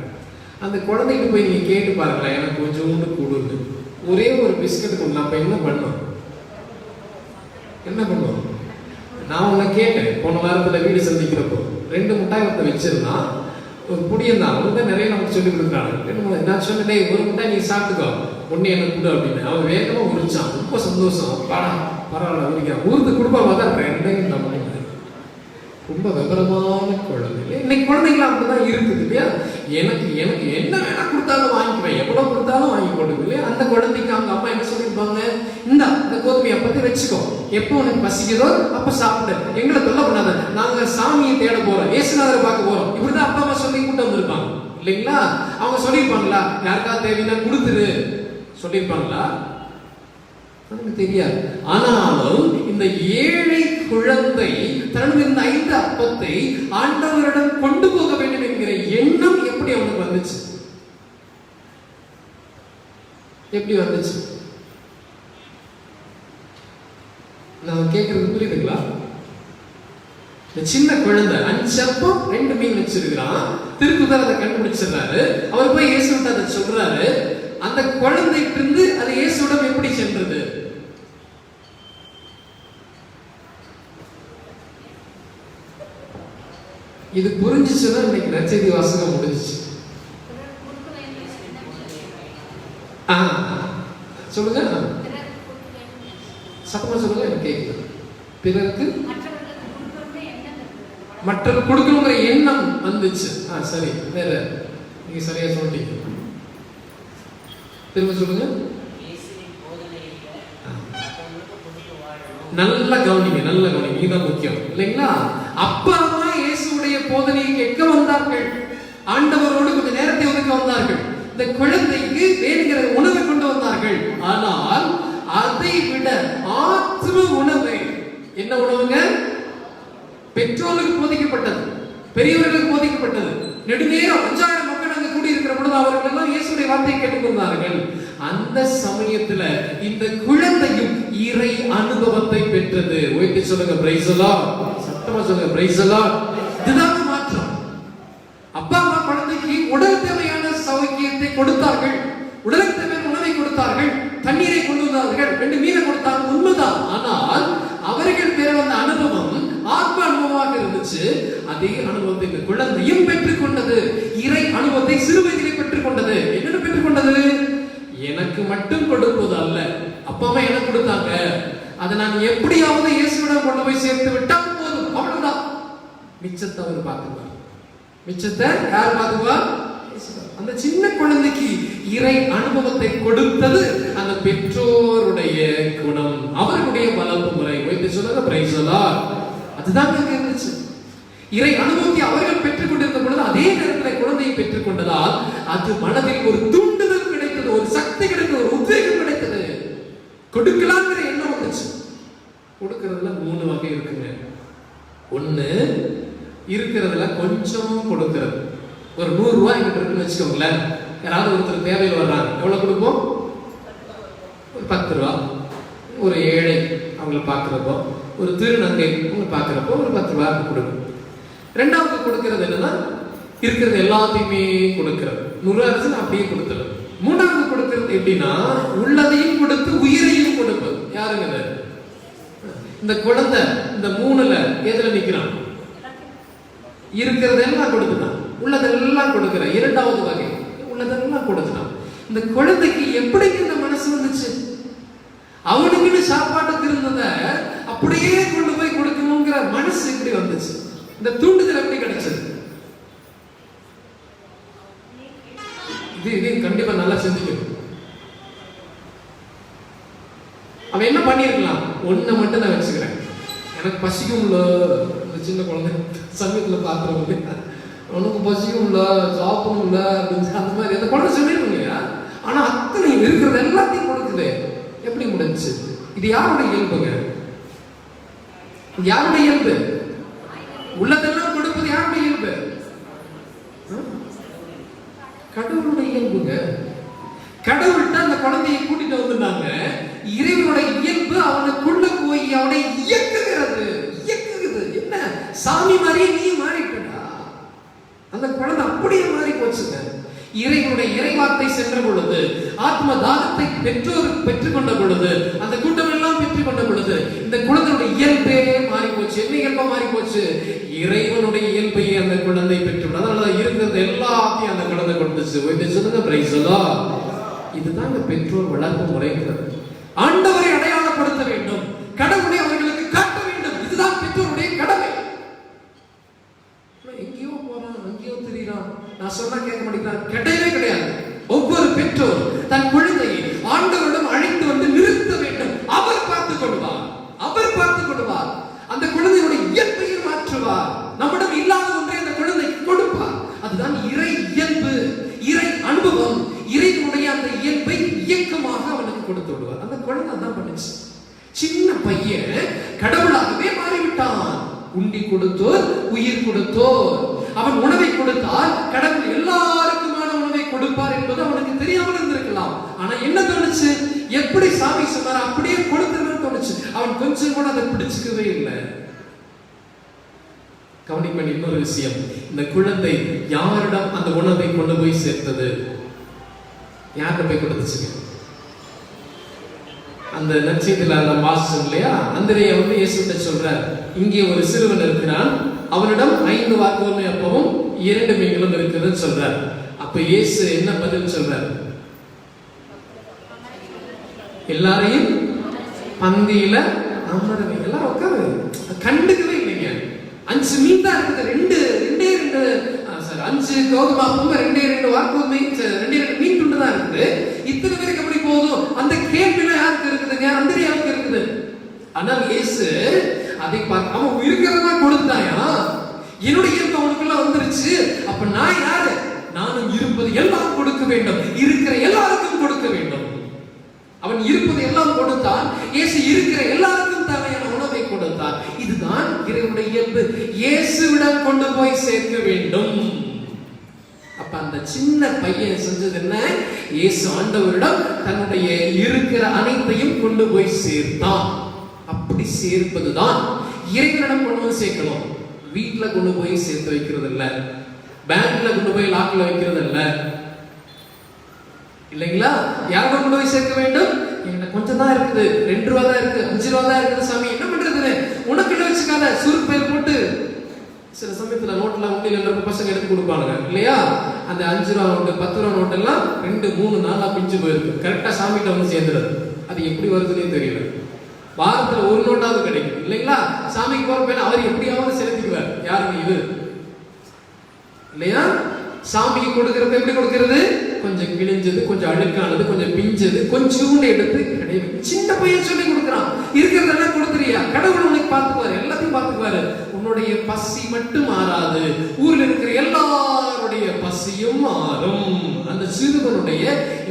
A: அந்த குழந்தைக்கு போய் நீங்க கேட்டு பாருங்களேன், எனக்கு கொஞ்சோண்டு கொடுங்க, ஒரே ஒரு பிஸ்கட் கொண்டு. அப்ப என்ன பண்ணும்? என்ன பண்ணுவோம்? நான் உன்னை கேட்டேன் போன வாரத்துல வீடு சந்திக்கிறப்போ, 2 முட்டாய் ஒருத்த வச்சிருந்தான், ஒரு புடியம் தான். அவங்க நிறைய நமக்கு சொல்லி கொடுக்குறாங்க. நான் சொன்னேன், ஒரு முட்டாய் நீ சாப்பிட்டுக்கோ, ஒன்னு எனக்கு கொடு அப்படின்னு. அவன் வேகமா உரிச்சான். ரொம்ப சந்தோஷம். பரவாயில்ல உரிக்கான். ஊருக்கு கொடுப்பாங்க தான் 2 நம்ம ரொம்ப விவரமான குழந்தை. இன்னைக்கு குழந்தைங்களா அப்படிதான் இருக்குது இல்லையா? எனக்கு எனக்கு என்ன வேணா கொடுத்தாலும் வாங்கிக்குவேன், எவ்வளவு கொடுத்தாலும் வாங்கி கொடுக்கு இல்லையா? அந்த குழந்தைக்கு அவங்க அம்மா என்ன சொல்லியிருப்பாங்க? இந்த கோதுமையை பத்தி வச்சுக்கோ, எப்போ உனக்கு பசிக்குதோ அப்ப சாப்பிடு, எங்களை தொல்லை பண்ணாத, நாங்க சாமியை தேட போறோம், இயேசுநாதரை பார்க்க போறோம். இப்படிதான் அப்பா அம்மா சொல்லி கூட்ட வந்திருப்பாங்க இல்லைங்களா? அவங்க சொல்லியிருப்பாங்களா? யாருக்காவது தேவைன்னா கொடுத்துரு சொல்லியிருப்பாங்களா? நமக்கு தெரியாது. ஆனாலும் இந்த ஏழை குழந்தை தனது இந்த 5 அப்பத்தை ஆண்டவரிடம் கொண்டு போக வேண்டும் என்கிற எண்ணம் எப்படி அவனுக்கு வந்துச்சு? எப்படி வந்துச்சு? நான் கேட்கறது புரியுதுங்களா? இந்த சின்ன குழந்தை 5 அப்பம் 2 மீன் வச்சிருக்கிறான். திருக்குதர் அதை கண்டுபிடிச்சிடுறாரு. அவர் போய் இயேசுவிட்ட அதை சொல்றாரு. அந்த குழந்தைக்கு இருந்து அது இயேசுவிடம் எப்படி சென்றது? இது புரிஞ்சிச்சுன்னா இன்னைக்கு நற்செய்தி வாசகம் முடிஞ்சிச்சு. சொல்லுங்க, சத்தமா சொல்லுங்க, எனக்கு கேட்கல. பிறருக்கு மற்றவர் கொடுக்கணுங்கிற எண்ணம் வந்துச்சு. சரி, வேற நீங்க சரியா சொல்லிட்டீங்க. திரும்ப சொல்லுங்க. நல்ல கவனிங்க, நல்ல கவனிங்க, இதுதான் முக்கியம் இல்லைங்களா? அப்பா அம்மா இயேசுடைய போதனையை கேட்க வந்தார்கள். ஆண்டவரோடு கொஞ்சம் நேரத்தை ஒதுக்க வந்தார்கள். இந்த குழந்தைக்கு வேணுங்கிற உணவை கொண்டு வந்தார்கள். ஆனால் அதை விட ஆத்ம உணவை, என்ன உணவுங்க? பெற்றோருக்கு போதிக்கப்பட்டது, பெரியவர்களுக்கு போதிக்கப்பட்டது. நெடுநேரம் 5000 மக்கள் அங்கு கூடி இருக்கிற பொழுது அவர்கள் எல்லாம் இயேசுடைய வார்த்தையை கேட்டுக்கொண்டார்கள். அந்த சமயத்துல இந்த குழந்தையும் இறை அனுபவத்தை பெற்றது. உயர்த்தி சொல்லுங்க, பிரைஸ் தி லார்ட். சத்தமா சொல்லுங்க, பிரைஸ் தி லார்ட். இதுதான் மாற்றம். அப்பா அம்மா குழந்தைக்கு உடல் தேவையான சௌக்கியத்தை கொடுத்தார்கள், உடலுக்கு தேவையான உணவை கொடுத்தார்கள், தண்ணீரை கொண்டு வந்தார்கள், 2 மீனை கொடுத்தாங்க, உண்மைதான். ஆனால் அவர்கள் பெற வந்த அனுபவம் ஆத்ம அனுபவமாக இருந்துச்சு. அதே அனுபவத்தை இந்த குழந்தையும் பெற்றுக்கொண்டது. இறை அனுபவத்தை சிறு வயதிலே பெற்றுக்கொண்டது. என்ன பெற்றுக்கொண்டது? எனக்கு மட்டும் கொடுப்பது அல்ல, அப்பா அம்மா எனக்கு கொடுத்தாங்க, அதை நான் எப்படியாவது இயேசுவிடம் கொண்டு போய் சேர்த்து விட்டால் போதும், அவ்வளவுதான். மிச்சத்தை அவர் பார்த்துக்குவார். மிச்சத்தை யார் பார்த்துக்குவா? அந்த சின்ன குழந்தைக்கு இறை அனுபவத்தை கொடுத்தது அந்த பெற்றோருடைய குணம், அவர்களுடைய வளர்ப்பு முறை. சொல்லுங்க பிரைஸ் தி லார்ட். அதுதான் இருந்துச்சு. இறை அனுபவத்தை அவர்கள் பெற்றுக் கொண்டிருந்த பொழுது அதே நேரத்தில் குழந்தையை பெற்றுக் கொண்டதால் அது மனதில் ஒரு தூண்டுதல் கிடைத்தது, ஒரு சக்தி கிடைத்தது, ஒரு உத்வேகம் கிடைத்தது. கொடுக்கலாங்கிற எண்ணம் வந்துச்சு. கொடுக்கறதுல 3 வகை இருக்குங்க. ஒண்ணு இருக்கிறதுல கொஞ்சம் கொடுக்கிறது. ஒரு 100 ரூபாய் எங்கிட்ட இருக்குன்னு வச்சுக்கோங்களேன். யாராவது ஒருத்தர் தேவையில் வர்றாங்க, எவ்வளவு கொடுப்போம்? ஒரு 10 ரூபா. ஒரு ஏழை அவங்களை பார்க்குறப்போ, ஒரு திருநங்கை அவங்க பார்க்குறப்போ ஒரு 10 ரூபா கொடுக்கும். ரெண்டாவது கொடுக்கிறது என்னன்னா இருக்கிறது எல்லாத்தையுமே கொடுக்கிறது. 100 ரூபா இருந்துச்சுன்னா அப்படியே கொடுத்துறது. மூணாவது கொடுக்கிறது எப்படின்னா உள்ளதையும் கொடுத்து உயிரையும் கொடுப்பது. யாருங்க இந்த குழந்தை? இந்த 3ல எதுல நிக்கிறான்? இருக்கிறதெல்லாம் கொடுத்துட்டான், உள்ளதெல்லாம் கொடுக்கிற இரண்டாவது வகை. உள்ளதெல்லாம் கொடுத்துட்டான். இந்த குழந்தைக்கு எப்படி இந்த மனசு வந்துச்சு? அவனுக்குன்னு சாப்பாட்டுக்கு இருந்தத அப்படியே கொண்டு போய் கொடுக்கணுங்கிற மனசு எப்படி வந்துச்சு? இந்த தூண்டுதல் எப்படி கிடைச்சது? இது கண்டிப்பா நல்லா சிந்திக்கணும். அவன் என்ன பண்ணிருக்கலாம்? ஒன்ன மட்டும் நான் வச்சுக்கிறேன், எனக்கு பசிக்கும்ல. இந்த சின்ன குழந்தை சமயத்துல பாக்குறவங்க, உனக்கு பசிக்கும்ல, சாப்பிடும்ல அப்படின்னு அந்த மாதிரி அந்த குழந்தை சொல்லிருக்கோம் இல்லையா? ஆனா அத்தனை இருக்கிறது எல்லாத்தையும் கொடுக்குது. எப்படி முடிஞ்சு? இது யாருடைய இயல்புங்க? யாருடைய இயல்பு? உள்ளதெல்லாம் கொடுப்பது யாருடைய இயல்பு? கடவுளுடைய இயல்புங்க. கடவுள்கிட்ட அந்த குழந்தையை கூட்டிட்டு வந்திருந்தாங்க. இறைவனுடைய இயல்பு அவனுக்குள்ள போய் அவனை இயக்குகிறது. என்ன சாமி மாதிரியே நீ மாறிட்டா? அந்த குழந்தை அப்படியே மாறி போச்சுங்க. இறைவனுடைய இறைவார்த்தை சென்ற பொழுது, ஆத்ம தாகத்தை பெற்றோர் பெற்றுக்கொண்ட பொழுது, அந்த கூட்டம் எல்லாம் பெற்றுக்கொண்ட பொழுது இந்த குழந்தையுடைய இயல்பே மாறி போச்சு. என்ன இயல்பா மாறி போச்சு? இறைவனுடைய இயல்பையே அந்த குழந்தை பெற்று, அதனாலதான் இருக்கிறது எல்லாத்தையும் அந்த குழந்தை கொடுத்துச்சு. சொல்லுங்க பிரைஸ் தி லார்ட். இதுதான் இந்த பெற்றோர் வளர்ப்பு முறைங்கிறது. ஆண்டவரை அடையாளப்படுத்த வேண்டும், கடவுளை அவர்களுக்கு காட்ட வேண்டும். இதுதான் பெற்றோருடைய கடமை. எங்கேயோ போறான், அங்கேயோ திரிறான், நான் சொன்னா கேட்க மாட்டேங்கிறான், கிடையவே கிடையாது. ஒவ்வொரு பெற்றோர் தன் குழந்தையை ஆண்டவரிடம் அழைத்து வந்து நிறுத்த வேண்டும். அவர் பார்த்துக் கொள்வார், அவர் பார்த்துக் கொள்வார். அந்த குழந்தையுடைய இயல்பையை மாற்றுவார். நம்மிடம் இல்லாத ஒன்றை அந்த குழந்தைக்கு கொடுப்பார். அதுதான் இறை இயல்பு, இறை அனுபவம். இறைவனுடைய அந்த இயல்பை இயக்கமாக அவனுக்கு கொடுத்து விடுவார். அந்த குழந்தை தான் பண்ணுச்சு. சின்ன பையன் கடவுளாகவே மாறிவிட்டான். உண்டி கொடுத்தோர் உயிர் கொடுத்தோர். அவன் உணவை கொடுத்தால் கடவுள் எல்லாருக்குமான உணவை கொடுப்பார் என்பது அவனுக்கு தெரியாமல் இருந்திருக்கலாம். ஆனா என்ன தோணுச்சு? எப்படி சாமி சொன்னார் அப்படியே கொடுத்துருன்னு தோணுச்சு. அவன் கொஞ்சம் கூட அதை பிடிச்சுக்கவே இல்லை. கவனிக்க இன்னொரு விஷயம், இந்த குழந்தை யாரிடம் அந்த உணவை கொண்டு போய் சேர்த்தது? யார்கிட்ட போய் கொடுத்துச்சுங்க? அந்த நற்செய்தியில அந்த வாசம் இல்லையா, அந்திரேயா வந்து இயேசுகிட்ட சொல்றார், இங்கே ஒரு சிறுவன் இருக்கிறான், அவனிடம் 5 வார்க்கோதுமை அப்பமும் 2 மீன்களும் இருக்குதுன்னு சொல்றார். அப்ப இயேசு என்ன பதில் சொல்றார்? எல்லாரையும் பந்தியில அமரவை. எல்லாரும் உட்காரு. கண்டுக்கவே இல்லைங்க. 5 மீன் தான் இருக்குது. 5 கோதுமை அப்பமும் 2 வார்க்கோதுமை, 2 மீன் துண்டு தான் இருக்குது. இத்தனை பேருக்கு எப்படி போதும்? அந்த கேள்வியில யாருக்கு இருக்குதுங்க? அந்திரேயாவுக்கு இருக்குது. ஆனால் இயேசு அதை பார்க்க, அவன் இருக்கிறதா கொடுத்தாயா? என்னுடைய இயல்பு அவனுக்குள்ள வந்துருச்சு. அப்ப நான் யாரு? நானும் இருப்பது எல்லாம் கொடுக்க வேண்டும், இருக்கிற எல்லாருக்கும் கொடுக்க வேண்டும். அவன் இருப்பது எல்லாம் கொடுத்தான். இயேசு இருக்கிற எல்லாருக்கும் தேவையான உணவை கொடுத்தார். இதுதான் இறைவனுடைய இயல்பு. இயேசுவிடம் கொண்டு போய் சேர்க்க வேண்டும். அப்ப அந்த சின்ன பையன் செஞ்சது என்ன? இயேசு ஆண்டவரிடம் தன்னுடைய இருக்கிற அனைத்தையும் கொண்டு போய் சேர்த்தான். அப்படி சேர்ப்பதுதான் இறைவனிடம் கொண்டு போய் சேர்க்கணும். வீட்டுல கொண்டு போய் சேர்த்து வைக்கிறது இல்ல, பேங்க்ல கொண்டு போய் லாக்ல வைக்கிறது இல்ல, இல்லைங்களா? யாரும் கொண்டு போய் சேர்க்க வேண்டும்? என்ன கொஞ்சம் தான் இருக்குது, 2 ரூபா தான் இருக்கு, 5 ரூபா தான் இருக்குது, சாமி என்ன பண்றது? உனக்கு வச்சுக்காத, சுருக்கு பேர் போட்டு சில சமயத்துல நோட்ல உண்டியல்ல பசங்க எடுத்து கொடுப்பாங்க இல்லையா? அந்த 5 ரூபா நோட்டு 10 ரூபா நோட்டு எல்லாம் 2, 3, 4 பிஞ்சு போயிருக்கு. கரெக்டா சாமிகிட்ட வந்து சேர்ந்துறது. அது எப்படி வருதுன்னே தெரியல. வாரத்துல 1 நோட்டாவது கிடைக்கும் இல்லைங்களா? சாமிக்கு போற பேர் அவர் எப்படியாவது செலுத்திக்குவார். யாருங்க இது? இல்லையா? சாமிக்கு கொடுக்கறது எப்படி கொடுக்கறது? கொஞ்சம் கிழிஞ்சது, கொஞ்சம் அழுக்கானது, கொஞ்சம் பிஞ்சது, கொஞ்சோண்டு எடுத்து கிடையாது. சின்ன பையன் சொல்லி கொடுக்குறான், இருக்கிறதெல்லாம் கொடுத்துறியா? கடவுள் உனக்கு பார்த்துக்குவாரு, எல்லாத்தையும் பார்த்துக்குவாரு. உன்னுடைய பசி மட்டும் மாறாது, ஊரில் இருக்கிற எல்லாருடைய பசியும் மாறும். அந்த சிறுவனுடைய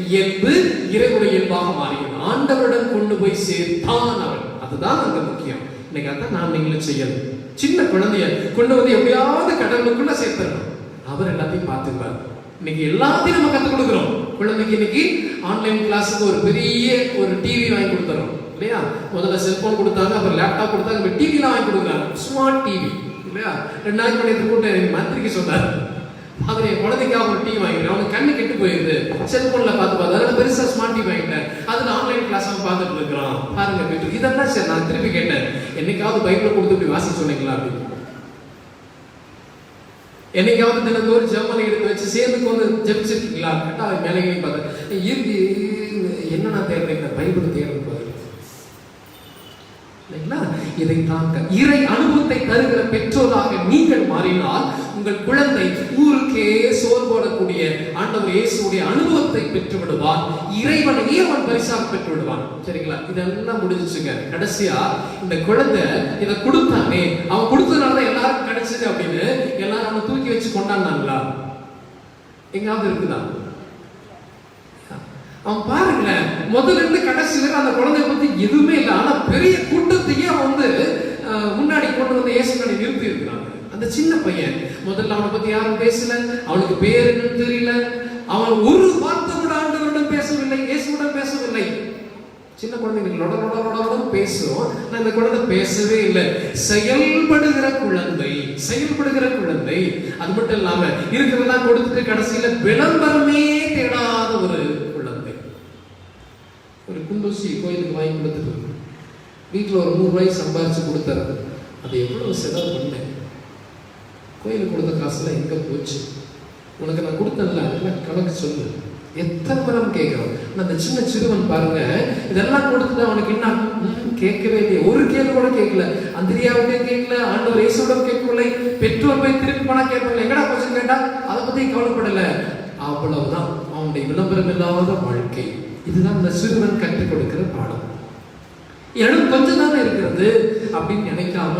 A: இயல்பு இறைவனுடைய இயல்பாக மாறுகிறது. ஆண்டவரிடம் கொண்டு போய் சேர்த்தான் அவன். அதுதான் அங்க முக்கியம். இன்னைக்கு அதான் நான் நீங்களும் செய்யணும். சின்ன குழந்தைய கொண்டு வந்து எப்படியாவது கடவுளுக்குள்ள சேர்த்துடணும். அவர் எல்லாத்தையும் பார்த்துப்பார். இன்னைக்கு எல்லாத்தையும் நம்ம கற்றுக் கொடுக்குறோம். குழந்தைக்கு இன்னைக்கு ஆன்லைன் கிளாஸுக்கு ஒரு பெரிய ஒரு டிவி வாங்கி கொடுத்துறோம் இல்லையா? முதல்ல செல்போன் கொடுத்தாங்க, அப்புறம் லேப்டாப் கொடுத்தாங்க, இப்போ டிவிலாம் வாங்கி கொடுக்குறாங்க. ஸ்மார்ட் டிவி இல்லையா? 2 நாளைக்கு முன்னாடி கூட்ட மந்திரிக்கு சொன்னார், அவர் என் குழந்தைக்காக ஒரு டிவி வாங்கிக்கிறேன், அவனுக்கு கண்ணு கெட்டு போயிருது, செல்போன்ல பார்த்து அதனால பெருசா ஸ்மார்ட் டிவி வாங்கிட்டேன், அதுல ஆன்லைன் கிளாஸ் அவன் பார்த்துட்டு இருக்கிறான் பாருங்க வீட்டு. இதெல்லாம் சரி. நான் திருப்பி கேட்டேன், என்னைக்காவது பைபிளை கொடுத்து இப்படி வாசிக்க சொன்னீங்களா அப்படின்னு. என்னைக்காவது தினத்தோறும் ஜெபமணி எடுத்து வச்சு சேர்ந்து வந்து ஜெபிச்சிருக்கீங்களா கேட்டா அவன் மேலே பார்த்தேன். என்ன நான் தேடுறேன், பைபிள் தேடுறது பாரு இல்லைங்களா? இதை தாங்க இறை அனுபவத்தை தருகிற பெற்றோராக நீங்கள் மாறினால் உங்கள் குழந்தை ஊருக்கே சோர் போடக்கூடிய ஆண்டவர் இயேசுடைய அனுபவத்தை பெற்று விடுவான். இறைவனையே அவன் பரிசாக பெற்று விடுவான். சரிங்களா? இதெல்லாம் முடிஞ்சுச்சுங்க. கடைசியா இந்த குழந்தை இதை கொடுத்தானே, அவன் கொடுத்ததுனாலதான் எல்லாருக்கும் கிடைச்சது அப்படின்னு எல்லாரும் அவனை தூக்கி வச்சு கொண்டாடினாங்களா? எங்காவது இருக்குதா? அவன் பாருங்களேன், முதல்ல இருந்து கடைசி வரை அந்த குழந்தைய பத்தி எதுவுமே இல்லை. ஆனா பெரிய கூட்டத்தையே அவன் வந்து முன்னாடி கொண்டு வந்து இயேசு முன்னாடி நிறுத்தி இருக்கிறாங்க. அந்த சின்ன பையன் முதல்ல அவனை பத்தி யாரும் பேசல, அவனுக்கு பேர் என்னன்னு தெரியல, அவன் ஒரு வார்த்தை கூட ஆண்டவரிடம் பேசவில்லை, இயேசுவிடம் பேசவில்லை. சின்ன குழந்தைங்களோட பேசும். நான் இந்த குழந்தை பேசவே இல்லை. செயல்படுகிற குழந்தை, செயல்படுகிற குழந்தை. அது மட்டும் இல்லாம இருக்கிறதெல்லாம் கொடுத்துட்டு கடைசியில விளம்பரமே தேடாத ஒரு குழந்தை. ஒரு குண்டூசி கோயிலுக்கு வாங்கி கொடுத்துட்டு வீட்டில் ஒரு 100 ரூபாய் சம்பாரிச்சு கொடுத்தாரு. அது எவ்வளவு செலவு பண்ணேன், கோயிலுக்கு கொடுத்த காசுலாம் எங்க போச்சு, உனக்கு நான் கொடுத்தேன்ல அதெல்லாம் கணக்கு சொல்லு. எத்தனை மரம் கேட்கிறோம். அந்த சின்ன சிறுவன் பாருங்க, இதெல்லாம் கொடுத்துட்டு அவனுக்கு என்ன கேட்கவே இல்லை. ஒரு கேள்வி கூட கேட்கல. அந்திரியாவுடைய கேட்கல, ஆண்டவர் இயேசுவோட கேட்கவில்லை, பெற்றோர் போய் திருப்பி பணம் கேட்பாங்க, எங்கடா கொஞ்சம் கேட்டா அதை பத்தி கவலைப்படல. அவ்வளவுதான் அவனுடைய விளம்பரம் இல்லாத வாழ்க்கை. இதுதான் இந்த சிறுவன் கற்றுக் கொடுக்கிற பாடம். இடம் கொஞ்சம் தானே இருக்கிறது அப்படின்னு நினைக்காம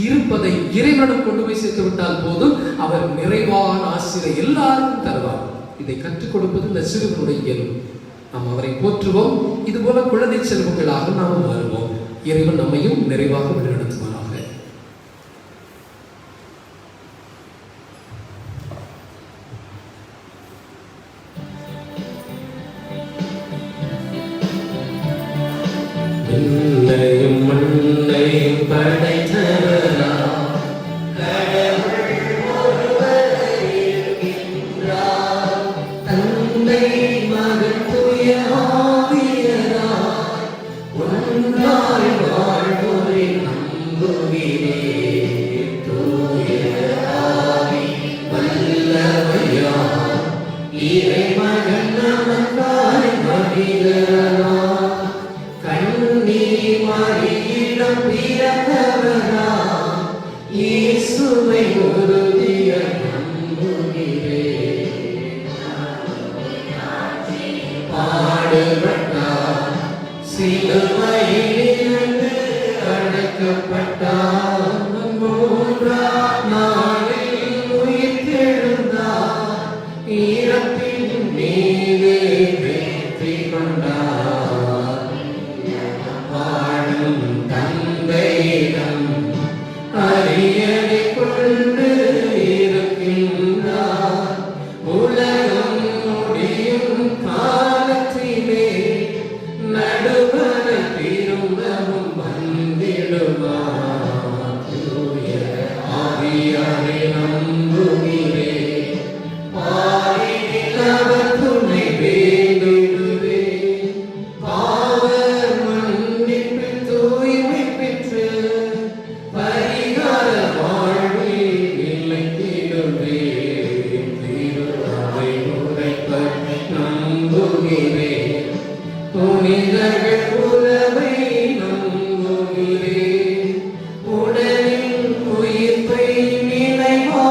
A: இருப்பதை இறைவனிடம் கொண்டு போய் சேர்த்து விட்டால் போதும், அவர் நிறைவான ஆசிரியர் எல்லாருக்கும் தருவார். இதை கற்றுக் கொடுப்பது இந்த சிறுவனுடைய இயல்பு. நாம் அவரை போற்றுவோம். இது போல குழந்தை செல்வங்களாக நாம் மாறுவோம். இறைவன் நம்மையும் நிறைவாக வழிநடத்துவாராக.
E: விண்ணையும் மண்ணையும் படைத்தவரா கடவுள் ஒருவர் இருக்கின்றார். தந்தை மகன் தூய ஆவியராய் ஒன்றாய் வாழ்வோரை நம்புகிறேன். தூய ஆவி வல்லமையார் இறைமகன் நமக்காய் மகிழலாம். மரியிடம் பிறந்தவரா இயேசுவை உறுதியாய் நம்புகிறேன். பாடுபட்டார், சிலுவையிலிருந்து அடைக்கப்பட்டார், 3ஆம் நாளில் உயிர்த்தெழுந்தார், இறப்பின் மீது வெற்றி கொண்டார். தந்தையிடம் அரியணை கொண்டு இருக்கின்றார். உலகம் முடியும் காலத்திலே நடுவர திரும்பவும் வந்திடுவார். தூய ஆவியாரை நம்புகிறேன். பாரினில் அவர் துணை வேண்டுகிறேன். பாவ மன்னிப்பு தூய்மை பெற்று பரிகார வாழ்வில் நிலைத்திடுவேன். திருவாவை உரைப்பர் நம்புகிறேன். புனிதர்கள் உறவை நம்புகிறேன். உடலின் உயிர்ப்பை நினைவா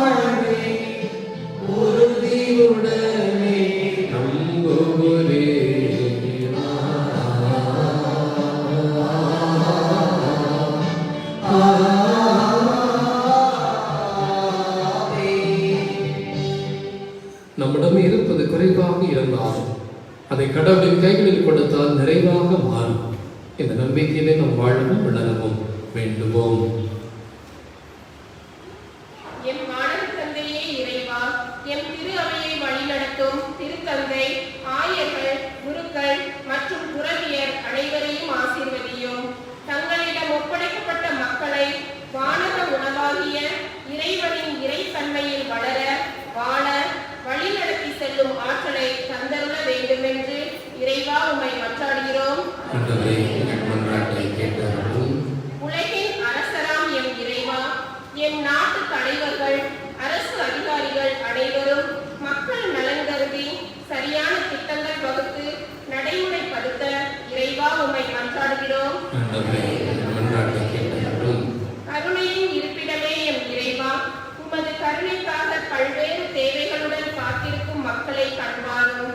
A: நம்மிடம் இருப்பது குறைவாக இருந்தாலும் அதை கடவுளின் கைகளில் கொடுத்தால் நிறைவாக மாறும். இந்த நம்பிக்கையிலே நம் வாழவும் வளரவும் வேண்டுவோம்.
F: எம் வானக தந்தையே இறைவா, எம் திரு அவையை வழிநடத்தும் திருத்தந்தை, ஆயர்கள், குருக்கள் மற்றும் துறவியர் அனைவரையும் ஆசீர்வதியும். தங்களிடம் ஒப்படைக்கப்பட்ட மக்களை வானக உணவாகிய இறைவனின் இறைத்தன்மையில் வளர வாழ வழிநடத்தி செல்லும் ஆற்றலை தந்தருள வேண்டும் என்று இறைவா உம்மை மன்றாடுகிறோம். உலகின் அரசராம் எம் இறைவா, எம் நாட்டு தலைவர்கள், அரசு அதிகாரிகள் அனைவரும் மக்கள் நலன் கருதி சரியான திட்டங்கள் வகுத்து நடைமுறைப்படுத்த இறைவா உம்மை மன்றாடுகிறோம். கருணையின் இருப்பிடமே எம் இறைவா, உமது கருணைக்காக பல்வேறு தேவைகளுடன் காத்திருக்கும் மக்களை கண்பாரும்.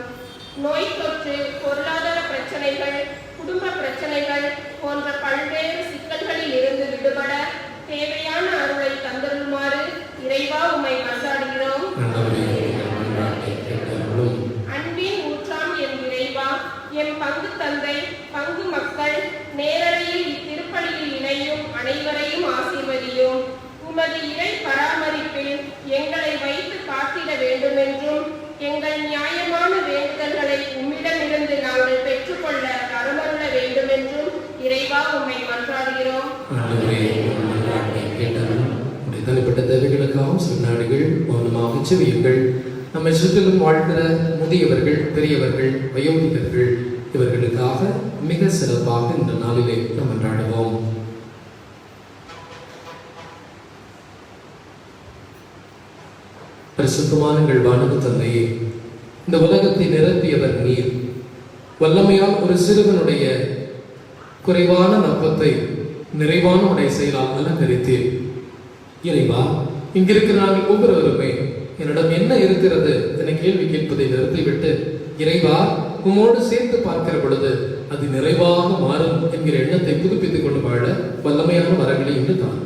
F: நோய் தொற்று, பொருளாதார பிரச்சனைகள், குடும்ப பிரச்சனைகள் போன்ற பல்வேறு சிக்கல்களில் இருந்து விடுபட தேவையான அருளை தந்தருமாறு இறைவா உம்மை மன்றாடுகிறோம். அன்பின் ஊற்றாம் எம் இறைவா, எம் பங்கு தந்தை, பங்கு மக்கள், நேரடியில் இத்திருப்பலியில் இணையும் அனைவரையும் ஆசீர்வதியும். உமது இறை பராமரிப்பில் எங்களை வைத்து காத்திட வேண்டும் என்றும் எங்கள் நியாயமான வேண்டுதல்களை உம்மிடமிருந்து நாங்கள் பெற்றுக்கொள்ள வரமருள வேண்டும் என்றும் இறைவா உம்மை மன்றாடுகிறோம்.
A: தனிப்பட்ட தேவைகளுக்காகவும் சில நாடுகள் மௌனமாக செவியுங்கள். நம்மை சுற்றிலும் வாழ்கிற முதியவர்கள், பெரியவர்கள், வயோதிகர்கள் இவர்களுக்காக மிக சிறப்பாக இந்த நாளிலே நாம் கொண்டாடுவோம். பரிசுத்தமான எங்கள் வானக தந்தையே, இந்த உலகத்தை நிரப்பியவர் நீர். வல்லமையால் ஒரு சிறுவனுடைய குறைவான நப்பத்தை நிறைவான உடைய செயலால் அலங்கரித்தீர். இறைவா, இங்கிருக்கிற நாங்கள் ஒவ்வொருவருமே என்னிடம் என்ன இருக்கிறது என கேள்வி கேட்பதை நிறுத்திவிட்டு, இறைவா உம்மோடு சேர்த்து பார்க்கிற பொழுது அது நிறைவாக மாறும் என்கிற எண்ணத்தை புதுப்பித்துக் கொண்டு வாழ வல்லமையான வரங்களை இன்று தான்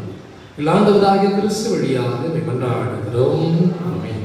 A: இல்லாண்டவதாக கிறிஸ்து வழியாக மன்றாடுகிறோம். ஆமென்.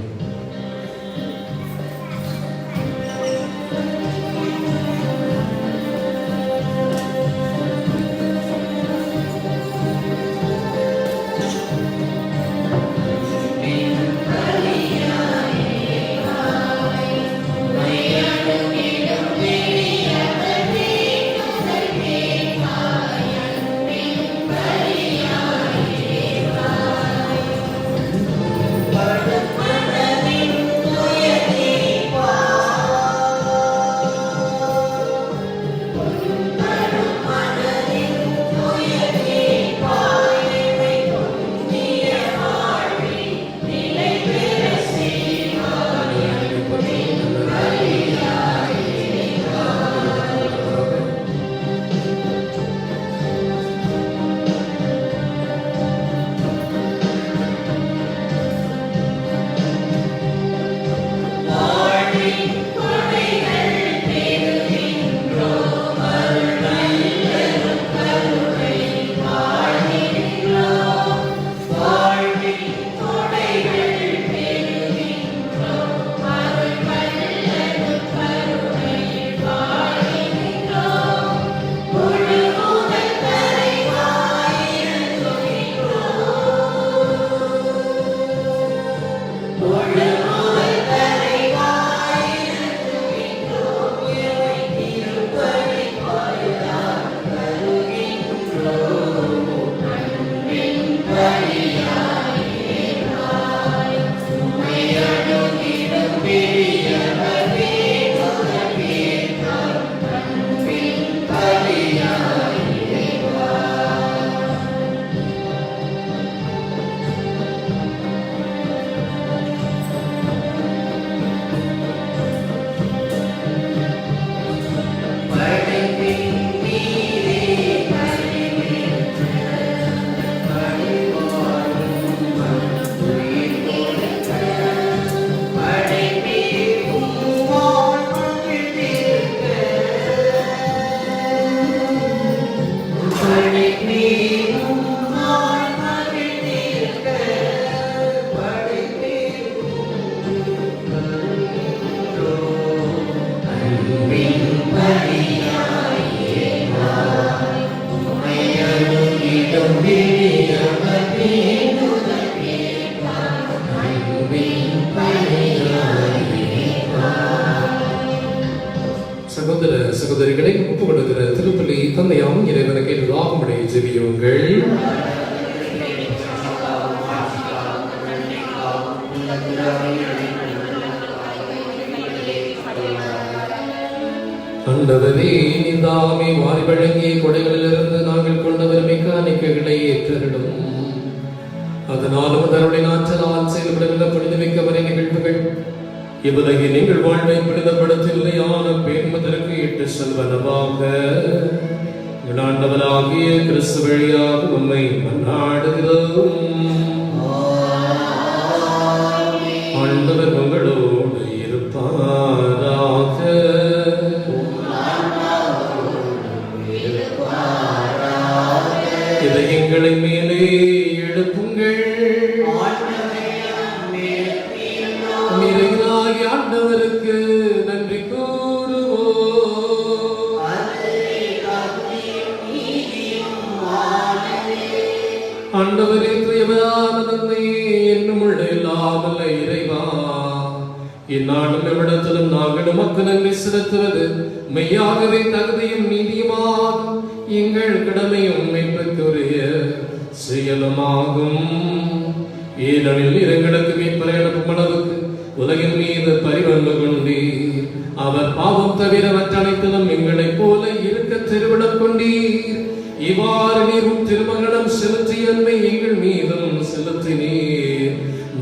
A: சகோதரிகளை ஒப்புக் கொடுக்கிற திருப்பலி தந்தையாவும் இறைவனுக்கு ஏற்றதாகும்படி ஜெபியுங்கள். ஆண்டவரே, நீதாமே வாரி வழங்கிய கொடைகளிலிருந்து நாங்கள் கொண்டவர் மிக்க அணிக்கைகளை ஏற்றரிடும். அதனாலும் தருடைய ஆற்றலால் செயல்படுகின்ற புனிதமிக்கவரை நிகழ்வுகள் இவ்வுலகில் நீங்கள் வாழ்வை புனிதப்படுத்த நிலையான பேர்மதற்கு இட்டு செல்வனவாக ஆண்டவராகிய கிறிஸ்து வழியாக உம்மை மன்றாடுகிறோம். ஆண்டவர் உங்களோடு இருப்பாராக. இதயங்களை மேலே எழுப்புங்கள். நிறைவாகி ஆண்டவருக்கு நன்றி கூறுவோம். ஆண்டவரே, தூயவரான தந்தையே, என்னும் உள்ள இல்லாமல்ல இறைவா, இந்நாளும் எவ்விடத்திலும் நாங்கள் உமக்கு நன்றி செலுத்துவது மெய்யாகவே தகுதியும் நீதியுமாகும். எங்கள் கடமையும் மீட்புக்குரிய செயலுமாகும். ஏனெனில் எங்களுக்கு மீட்பரை அனுப்பும் அளவுக்கு உலகின் மீது பரிவன்பு கொண்டீர். அவர் பாவம் தவிர மற்ற அனைத்திலும் எங்களைப் போல இருக்க திருவிழம் கொண்டீர். இவ்வாறு நீரும் திருமகனம் செலுத்திய அன்பை எங்கள் மீதும் செலுத்தினீர்.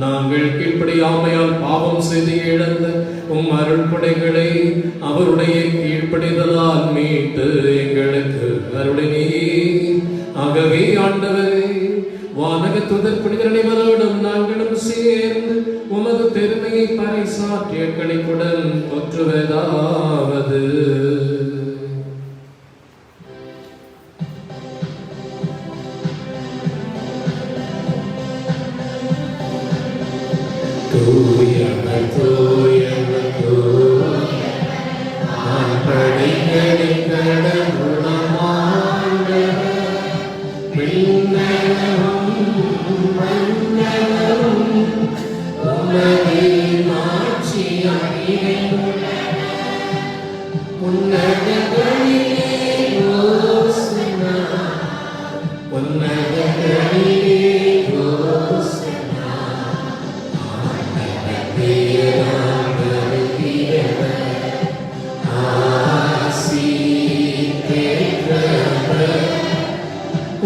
A: நாங்கள் கீழ்ப்படியாமையால் பாவம் செய்து இழந்த உம் அருள் கொடைகளை அவருடைய கீழ்ப்படிதலால் மீட்டு எங்களுக்கு அருளினீர். ஆகவே ஆண்டவரே, வானக தூதர் புனிதர் அனைவரோடும் நாங்களும் சேர்ந்து உமது பெருமையை பறைசாற்றிய களிப்புடன் போற்றுவதாவது. தூயவர் தூயவர் தூயவர் படிகளின் கடவுளம் ஆண்டவர், விண்ணகமும் மண்ணகமும் உமது மாட்சியால் நிறைந்துள்ளன. உன்னதங்களிலே ஓசன்னா, உன்னதங்களிலே ஓசன்னா.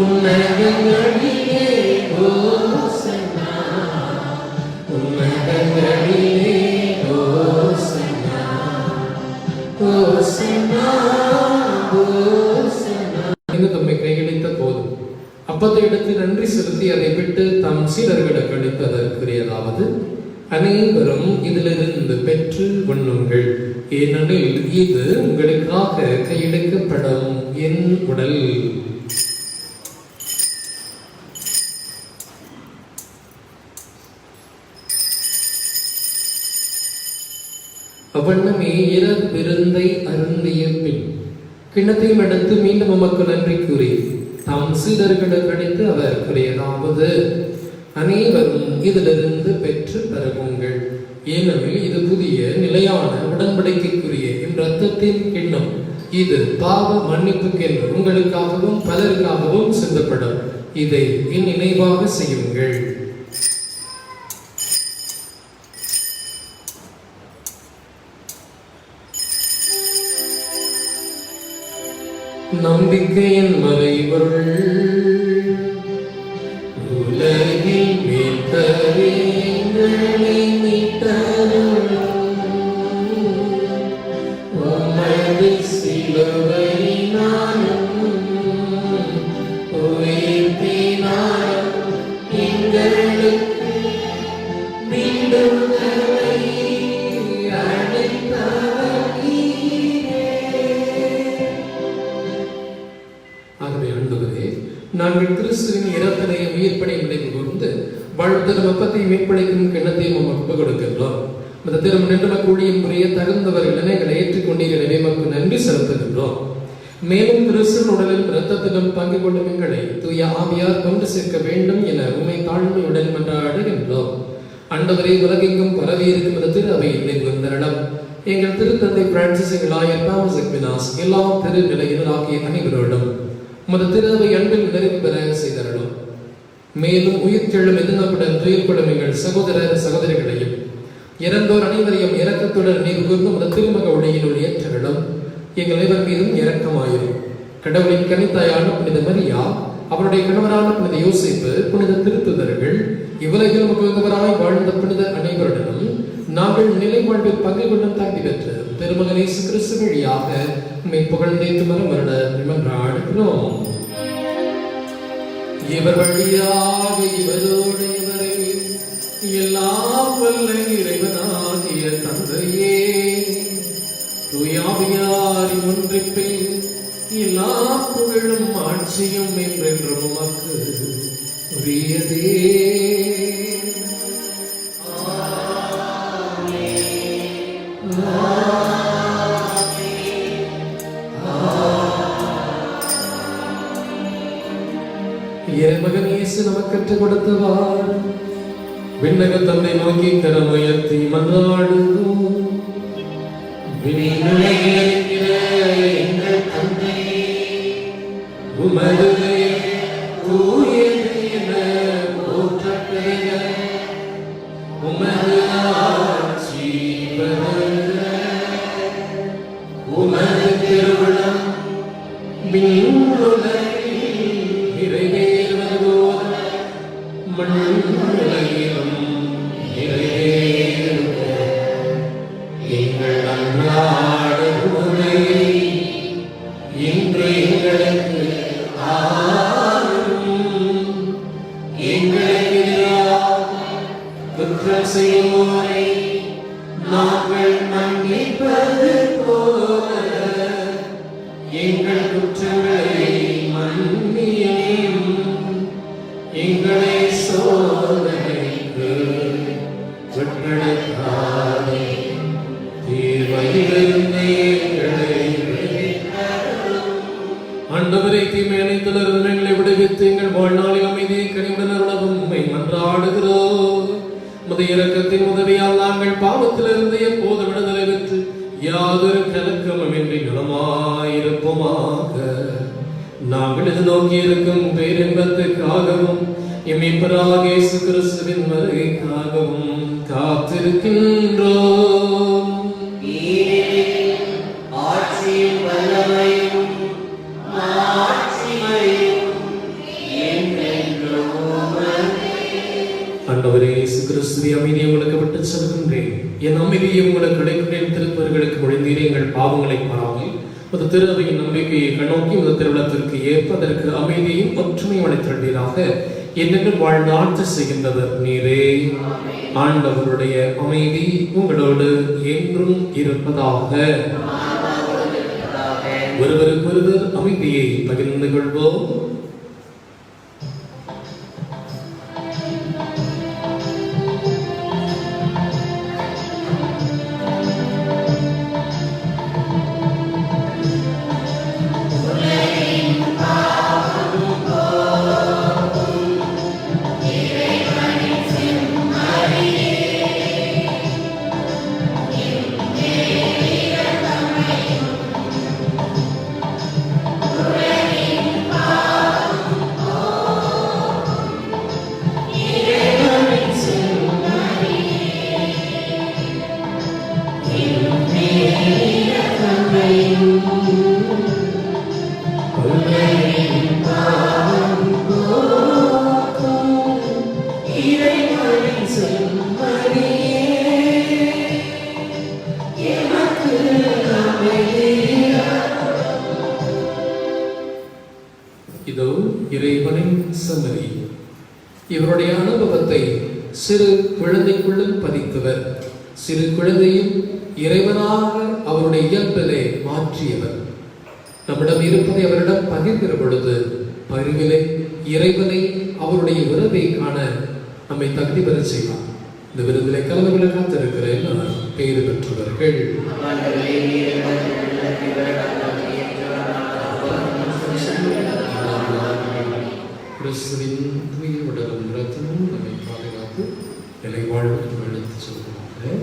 A: உன்னதங்களிலே ஓசன்னா, உன்னதங்களிலே ஓசன்னா, ஓசன்னா, ஓசன்னா. தம்மை கையளித்த போதும் அப்பத்தை எடுத்து நன்றி செலுத்தி அதை விட்டு தம் சீடர்களுக்கு அளித்ததற்குரியதாவது, அனைவரும் இதிலிருந்து பெற்று உண்ணுங்கள், ஏனெனில் இது உங்களுக்காக கையெடுக்கப்படும் என் உடல். அவ்வண்ணமே இரவு விருந்தை அருந்திய பின் கிண்ணத்தையும் எடுத்து மீண்டும் உமக்கு நன்றி கூறி தம் சீடர்களுக்கு அளித்து அவர் கூறியதாவது, அனைவரும் இதிலிருந்து பெற்று பருகுங்கள், ஏனெனில் இது புதிய நிலையான உடன்படிக்கைக்குரிய என் இரத்தத்தின் கிண்ணம். இது பாவ மன்னிப்புக்கென்று உங்களுக்காகவும் பலருக்காகவும் சிந்தப்படும். இதை என் நினைவாக செய்யுங்கள். நம்பிக்கையின் மறைபொருள், உலகில் மீட்பரே எங்களை மீட்டருளும். உமது சிலுவையினாலும் உயிர்ப்பினாலும் எங்களுக்கு மீண்டுதலை அளித்தவர் நீரே. ஆகவே ஆண்டவரே, நாங்கள் கிறிஸ்துவின் இறப்பினை உயிர்ப்படை நினைவு கூர்ந்து வாழ்த்தரும் வெப்பத்தை மீட்படைக்கும் கிண்ணத்தையும் உமக்கு கொடுக்கின்றோம். அந்த திரும் நின்று கூடியும் புரிய தகுந்தவர்கள் எங்களை ஏற்றுக்கொண்டீர், எனவே உமக்கு நன்றி செலுத்துகின்றோம். மேலும் கிறிஸ்துவின் உடலில் இரத்தத்திலும் பங்கு கொள்ளும் எங்களை தூய ஆவியார் கொண்டு சேர்க்க வேண்டும் என உண்மை தாழ்மையுடன் மன்றாடுகின்றோம். ஆண்டவரே, உலகெங்கும் பரவி இருக்கும் திரு அவை நினைவு எங்கள் திருத்தந்தை பிரான்சிஸ், எங்கள் ஆயர் தாமஸ் அக்வினாஸ், எல்லா திரு நிலையினராகிய அனைவரோடும் உமது திருவை அன்பில் நிறைவு பெற செய்தரலும். மேலும் உயிர்த்தெழும் எதிர்நப்புடன் துயிர்ப்படும் எங்கள் சகோதர சகோதரிகளையும் இறந்தோர் அனைவரையும் இரக்கத்துடன் நீர் கூர்ந்து உமது திருமக ஒளியினுள் ஏற்றகளும் எங்கள் அனைவர் மீதும் இரக்கமாயிரும். கடவுளின் கனித்தாயான புனித மரியா, அவருடைய கணவரான புனித யோசேப்பு, புனித திருத்துதர்கள், இவ்வுலகில் முகந்தவராய் வாழ்ந்த புனித அனைவருடனும் நாங்கள் நிலை வாழ்வில் பங்கு கொண்டும் தகுதி பெற்று திருமகன் இயேசு கிறிஸ்து வழியாக உம்மை புகழ்ந்தேத்து மரமருட மன்றாடுகிறோம். இவர் வழியாக இவரோடு இவரை எல்லாம் வல்ல இறைவனாகிய தந்தையே, தூயாவியாரின் ஒன்றிப்பில் எல்லா புகழும் ஆட்சியும் என்றென்றும் உமக்கு உரியதே. இறைமகன் இயேசு நமக்கு கற்றுக் கொடுத்தவாறு விண்ணக தந்தை நோக்கி கரம் உயர்த்தி மன்றாடுவோம். எங்கள் தந்தையே, உமது தூயது என போற்றப்பெறுக. உமது ஆட்சி வருக. உமது திருவுளம் விண்ணுலகில் நிறைவேறுவது போல மண்ணுலகிலும் நிறைவேறுக. எங்கள் அன்றாட உணவை இன்று எங்களுக்கு ஆரும். எங்களுக்கு எதிராக குற்றம் செய்வோரை நாங்கள் மன்னிப்பது போல எங்கள் குற்றங்களை மன்னியும். எங்களை சோதனைக்கு உட்படுத்தாதே, தீமையிலிருந்து எங்களை விடுவித்தருளும். ஆண்டவரே, தீமை அனைத்திலிருந்து எங்களை விடுவித்து எங்கள் வாழ்நாளில் அமைதியை கனிவுடன் அருளவும் உம்மை மன்றாடுகிறோம். உமது இரக்கத்தின் உதவியால் நாங்கள் பாவத்திலிருந்து எப்போது விடுதலை பெற்று யாதொரு கலக்கமுமின்றி நலமாயிருப்போமாக. நாங்கள் இது நோக்கி இருக்கும் பேரின்பத்துக்காகவும் எம்மீட்பராகிய இயேசு கிறிஸ்துவின் வருகைக்காகவும் காத்திருக்கின்றோம்.
B: ஆட்சியும் வல்லமையும் மாட்சிமையும் என்றென்றும் உமதே.
A: ஆண்டவரே இயேசு கிறிஸ்துவே, அமைதியை உங்களுக்கு விட்டு செல்கின்றேன். என் அமைதியை உங்களுக்கு அளிக்கிறேன். திருப்பர்களுக்கு மொழிந்தீரே, எங்கள் பாவங்களை பாராமல் ஒரு திருவையின் நம்பிக்கையை கண்ணோக்கி ஒரு திருவிழத்திற்கு ஏற்பதற்கு அமைதியும் ஒற்றுமையும் அளித்திருந்தீராக. என்னென்று வாழ்நாட்டு செய்கின்றவர் நீரே. ஆண்டவருடைய அமைதி உங்களோடு என்றும் இருப்பதாக. ஒருவருக்கொருவர் அமைதியை பகிர்ந்து கொள்வோம். இதோ இறைவனின் சமரி. இவருடைய அனுபவத்தை சிறு குழந்தைக்குள்ளும் பதித்தவர். சிறு குழந்தையும் இறைவனாக அவருடைய இயல்பிலே மாற்றியவர். நம்மிடம் இருப்பதை அவரிடம் பகிர்கிற பொழுது பரிவிலை இறைவனை அவருடைய உறவை காண நம்மை தகுதி பெற செய்வார். இந்த விருதிலே கலந்து கொள்ள காத்திருக்கிறேன் நான் பெயர் பெற்றவர்கள். கிறிஸ்துவின் தூய உடலும் இரத்தமும் நம்மை பாதுகாத்து நிலை வாழ்வுக்கு எடுத்து சொல்கிறார்கள்.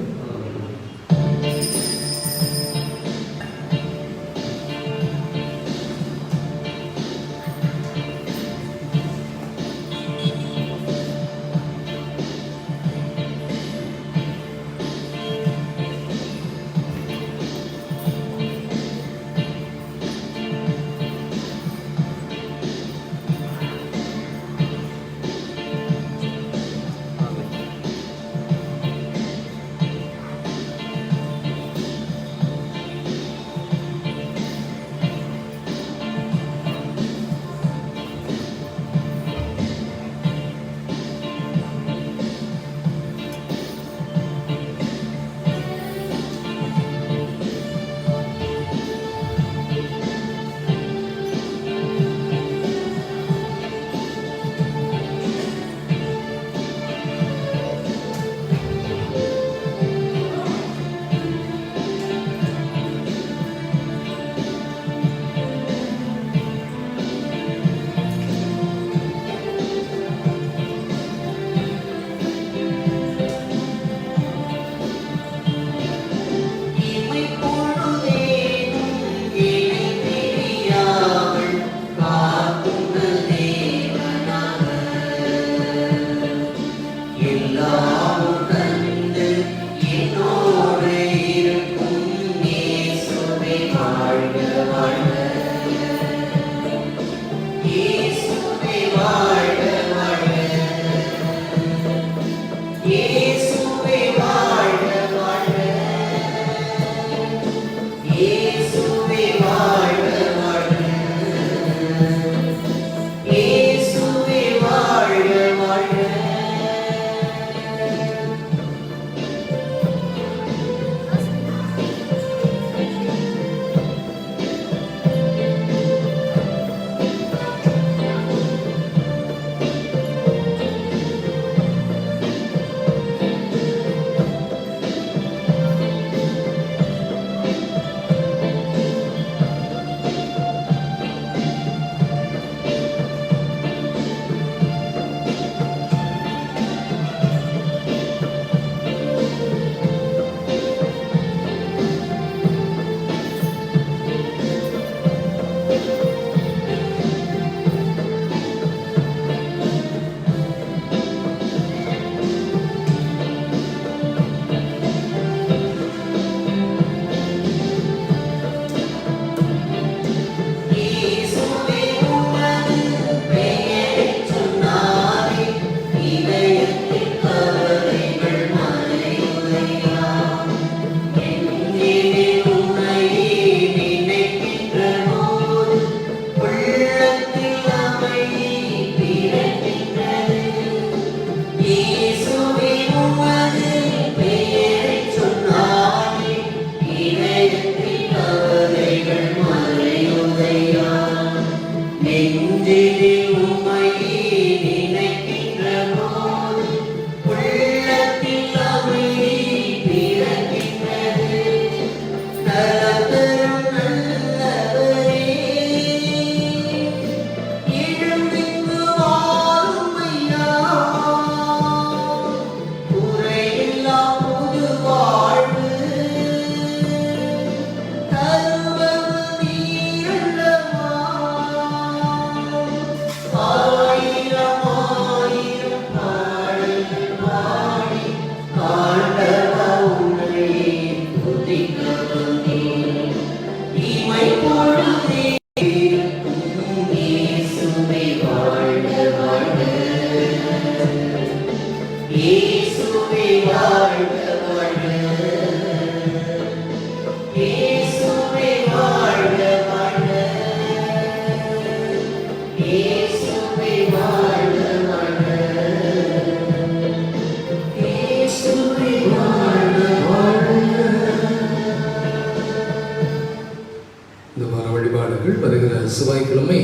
A: செவ்வாய்க்கிழமை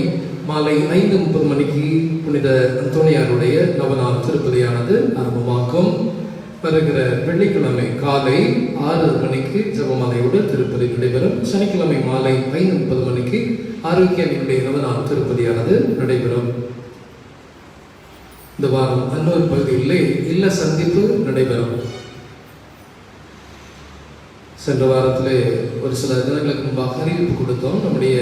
A: மாலை 5:30 மணிக்கு புனித அந்தோனியாருடைய நவநாள் திருப்பதியானது ஆரம்பமாகும். வருகிற வெள்ளிக்கிழமை காலை 6 மணிக்கு ஜெபமாலையோடு திருப்பதி நடைபெறும். சனிக்கிழமை மாலை 5:30 மணிக்கு ஆரோக்கியனுடைய நவநாள் திருப்பதியானது நடைபெறும். இந்த வாரம் அன்னூர் பகுதியிலே இல்ல சந்திப்பு நடைபெறும். சென்ற வாரத்திலே ஒரு சில தினங்களுக்கு முன்பாக அறிவிப்பு கொடுத்தோம். நம்முடைய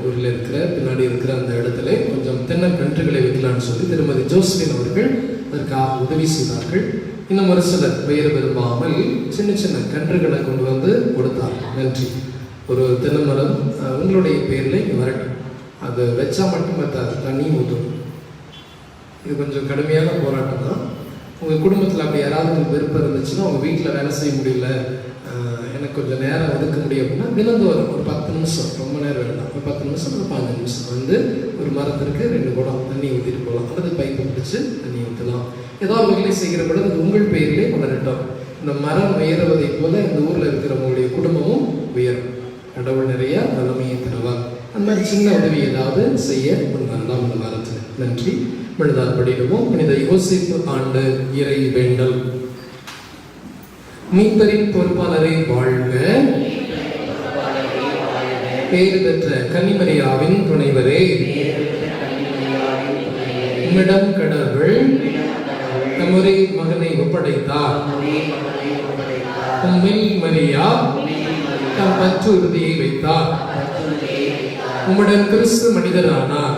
A: ஊரில் இருக்கிற பின்னாடி இருக்கிற அந்த இடத்துல கொஞ்சம் தென்னங்கன்றுகளை வைக்கலான்னு சொல்லி திருமதி ஜோஸ்லின் அவர்கள் அதற்காக உதவி செய்தார்கள். இன்னும் ஒரு சிலர் பெயர் விரும்பாமல் சின்ன சின்ன கன்றுகளை கொண்டு வந்து கொடுத்தார். நன்றி. ஒரு தென்னை மரம் உங்களுடைய பெயரில் வரட்டும், அது வச்சா மட்டும் பத்தாது, தண்ணி ஊற்றும். இது கொஞ்சம் கடுமையான போராட்டம் தான். உங்கள் குடும்பத்தில் அப்படி யாராவது விருப்பம் இருந்துச்சுன்னா உங்கள் வீட்டில் வேலை செய்ய முடியல, எனக்கு கொஞ்சம் நேரம் ஒதுக்க முடியும் அப்படின்னா தினந்தோறும் ஒரு 10 நிமிஷம், ரொம்ப நேரம் வேண்டாம், ஒரு 10 நிமிஷம் ஒரு 15 நிமிஷம் வந்து ஒரு மரத்திற்கு 2 குடம் தண்ணி ஊற்றிட்டு போகலாம், அல்லது பைப்பை பிடிச்சி தண்ணி ஊற்றலாம். ஏதாவது வகையிலே செய்கிற பொழுது அது உங்கள் பெயரிலே வளரட்டும். இந்த மரம் உயர்வதை போல இந்த ஊரில் இருக்கிறவங்களுடைய குடும்பமும் உயரும். கடவுள் நிறைய வல்லமையை தருவார். அந்த மாதிரி சின்ன உதவி ஏதாவது செய்ய முன்வரலாம் இந்த வாரத்தில். நன்றி. விழுதால் படிடுவோம். புனித யோசேப்பு ஆண்டு இறை வேண்டல். மீட்பரின் பொறுப்பாளரை வாழ்க. பேறு பெற்ற கன்னிமரியாவின் துணைவரே, உம்மிடம் கடவுள் தம்முடைய மகனை ஒப்படைத்தார். உம்மில் மரியா தம் பற்று உறுதியை வைத்தார். உம்முடன் கிறிஸ்து மனிதரானார்.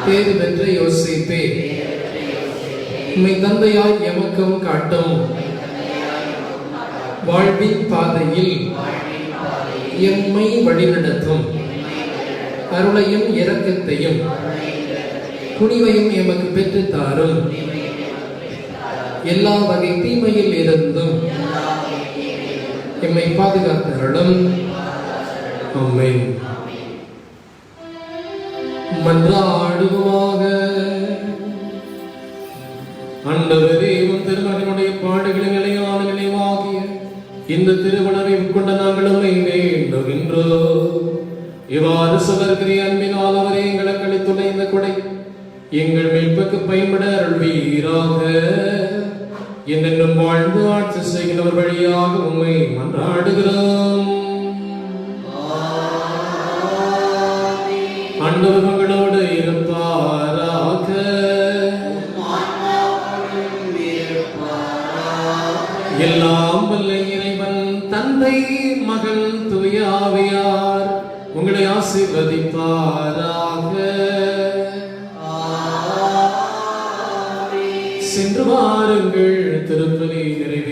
A: பேறு பெற்ற யோசேப்பே, உம்மை தந்தையாய் எமக்கும் காட்டும். வாழ்வின் பாதையில் எம்மை வழிநடத்தும். அருளையும் இரக்கத்தையும் துணிவையும் எமக்கு பெற்று தாரும். எல்லா வகை தீமையில் இருந்தும் எம்மை பாதுகாத்தருளும். ஆமென். மன்றாடுவோமாக. ஆண்டவரே, உம் திருமகனுடைய பாடுகளின் நிலையான நினைவாகிய இந்த திருவளரை உட்கொண்ட நாங்களும் வேண்டுகின்றோம். இவ்வாறு சகோதரி அன்பினால் அவரே எங்களுக்கு அளித்துள்ள இந்த கொடை எங்கள் மீட்புக்கு பயன்பட அருள்வீராக. என்னென்னும் வாழ்ந்து ஆட்சி செய்கிறவர் வழியாக உம்மை மன்றாடுகிறோம். ஆண்டவர் உங்களோடு இருப்பாராக. எல்லாம் வல்ல இறைவன் தந்தை, மகன், தூய ஆவியார் உங்களை ஆசீர்வதிப்பாராக. சென்று வாருங்கள், திருப்பலி நிறைவே